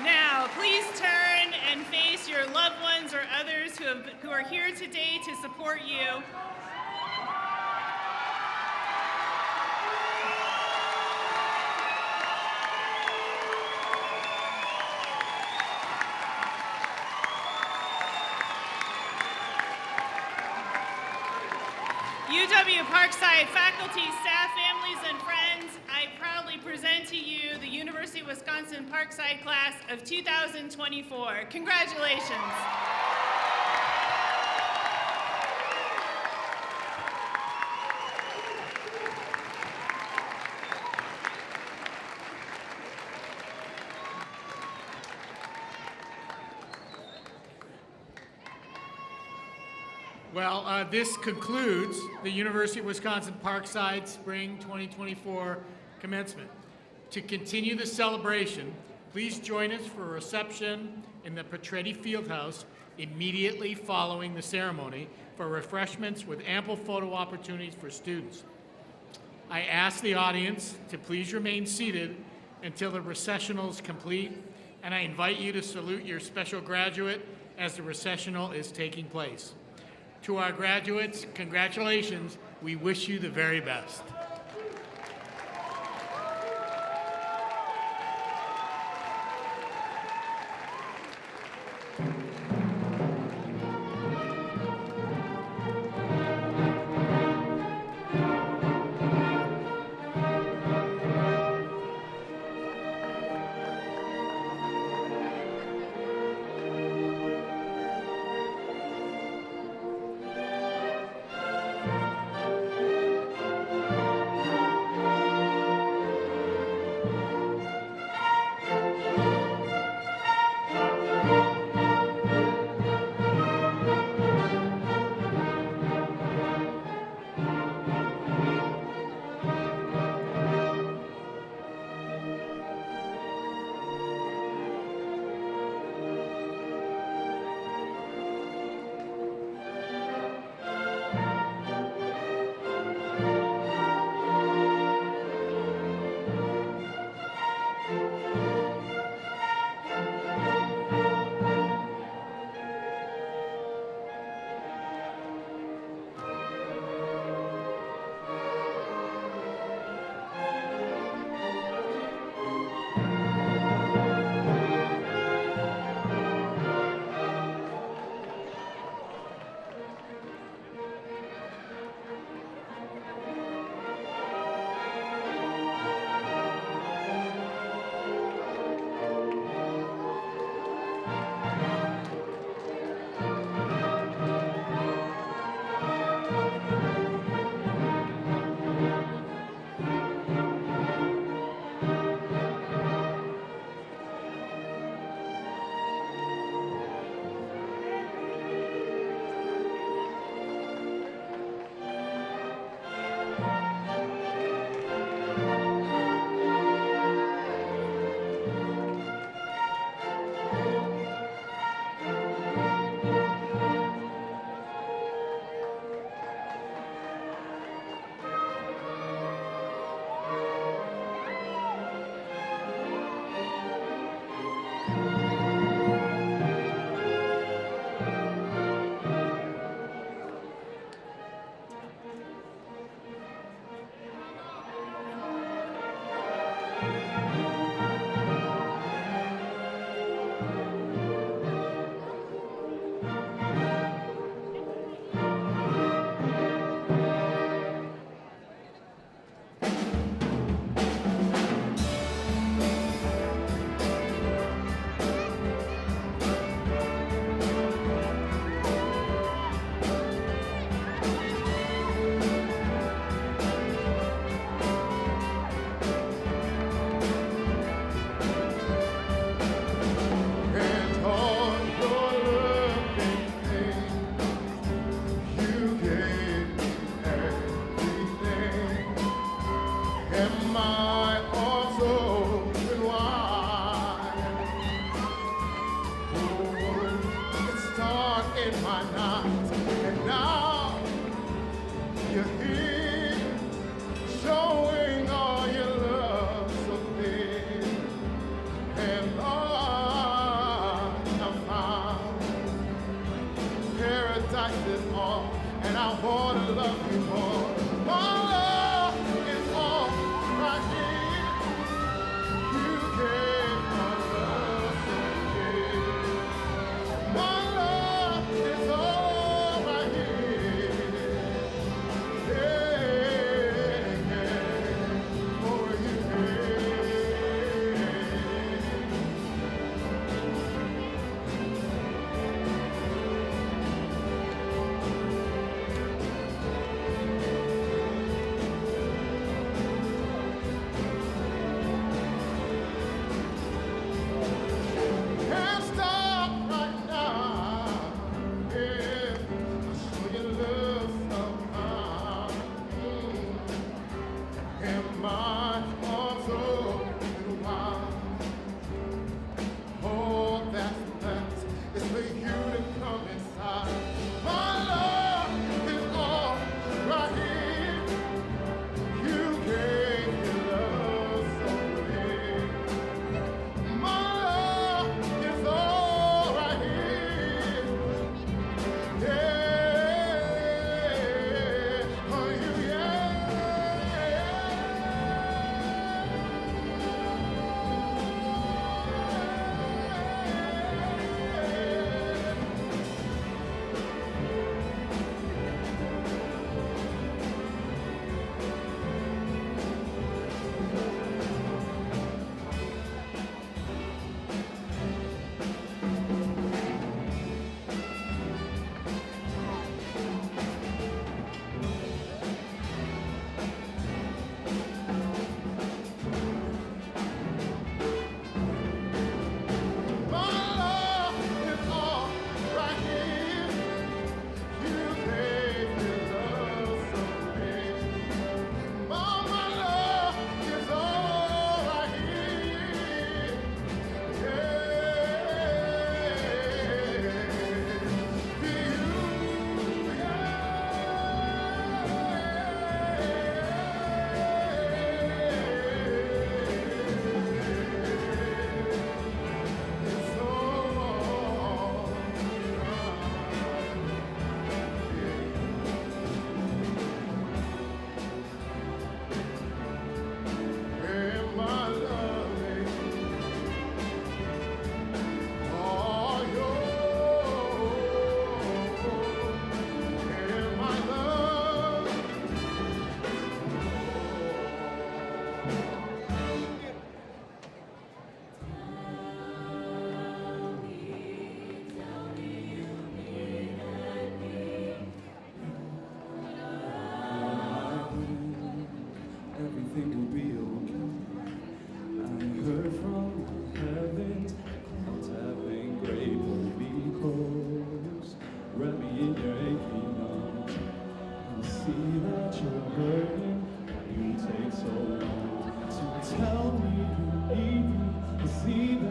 Now, please turn and face your loved ones or others who are here today to support you. UW-Parkside faculty, staff, families, and friends, I proudly present to you the University of Wisconsin-Parkside class of 2024. Congratulations. Well, this concludes the University of Wisconsin-Parkside Spring 2024 commencement. To continue the celebration, please join us for a reception in the Petretti Fieldhouse immediately following the ceremony for refreshments with ample photo opportunities for students. I ask the audience to please remain seated until the recessional is complete, and I invite you to salute your special graduate as the recessional is taking place. To our graduates, congratulations. We wish you the very best.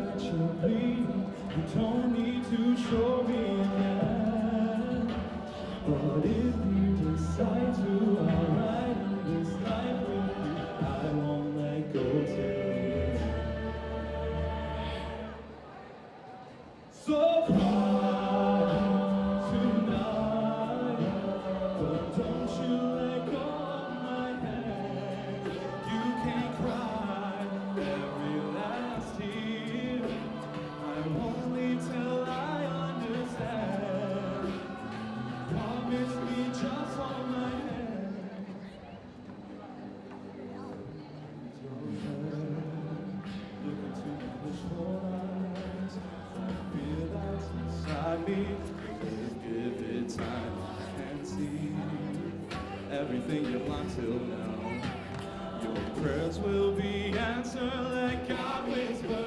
that you're bleeding. You don't need to show me again. But if you decide to, I'll ride in this life with you. I won't let go till the end. So cry tonight, but don't you let go of my hand. You can cry every last tear. I won't leave till I understand. Promise me just hold my hand. Look into the wishful eyes. I feel that's inside me. Just give it time. I can see everything you've planned till now. Your prayers will be answered. Let God whisper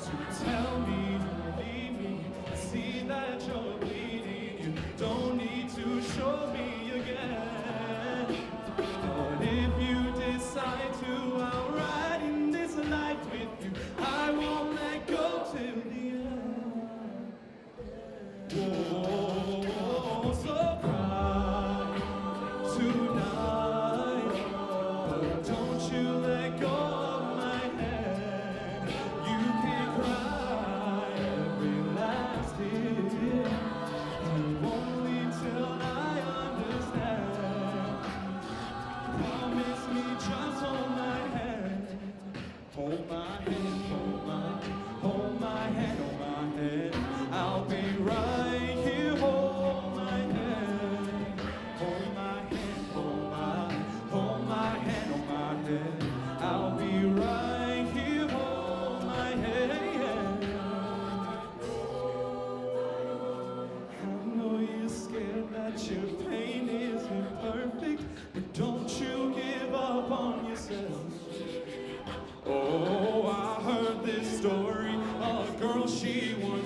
to tell me to leave me. I see that you're bleeding. You don't need to show me again. But if you decide to, I'll ride in this life with you. I won't let go till the end. Whoa, so cry tonight, but don't you let go of my hand. You can cry every last tear. I won't leave till I understand. Promise me just hold my hand. Hold my hand, hold my hand, hold my hand. I'll be right here, hold my hand. Hold my hand, hold my hand, hold my hand. I'll be right here, hold my hand. I know you're scared that your pain isn't perfect, but don't you give up on yourself. Oh, I heard this story. A girl, she once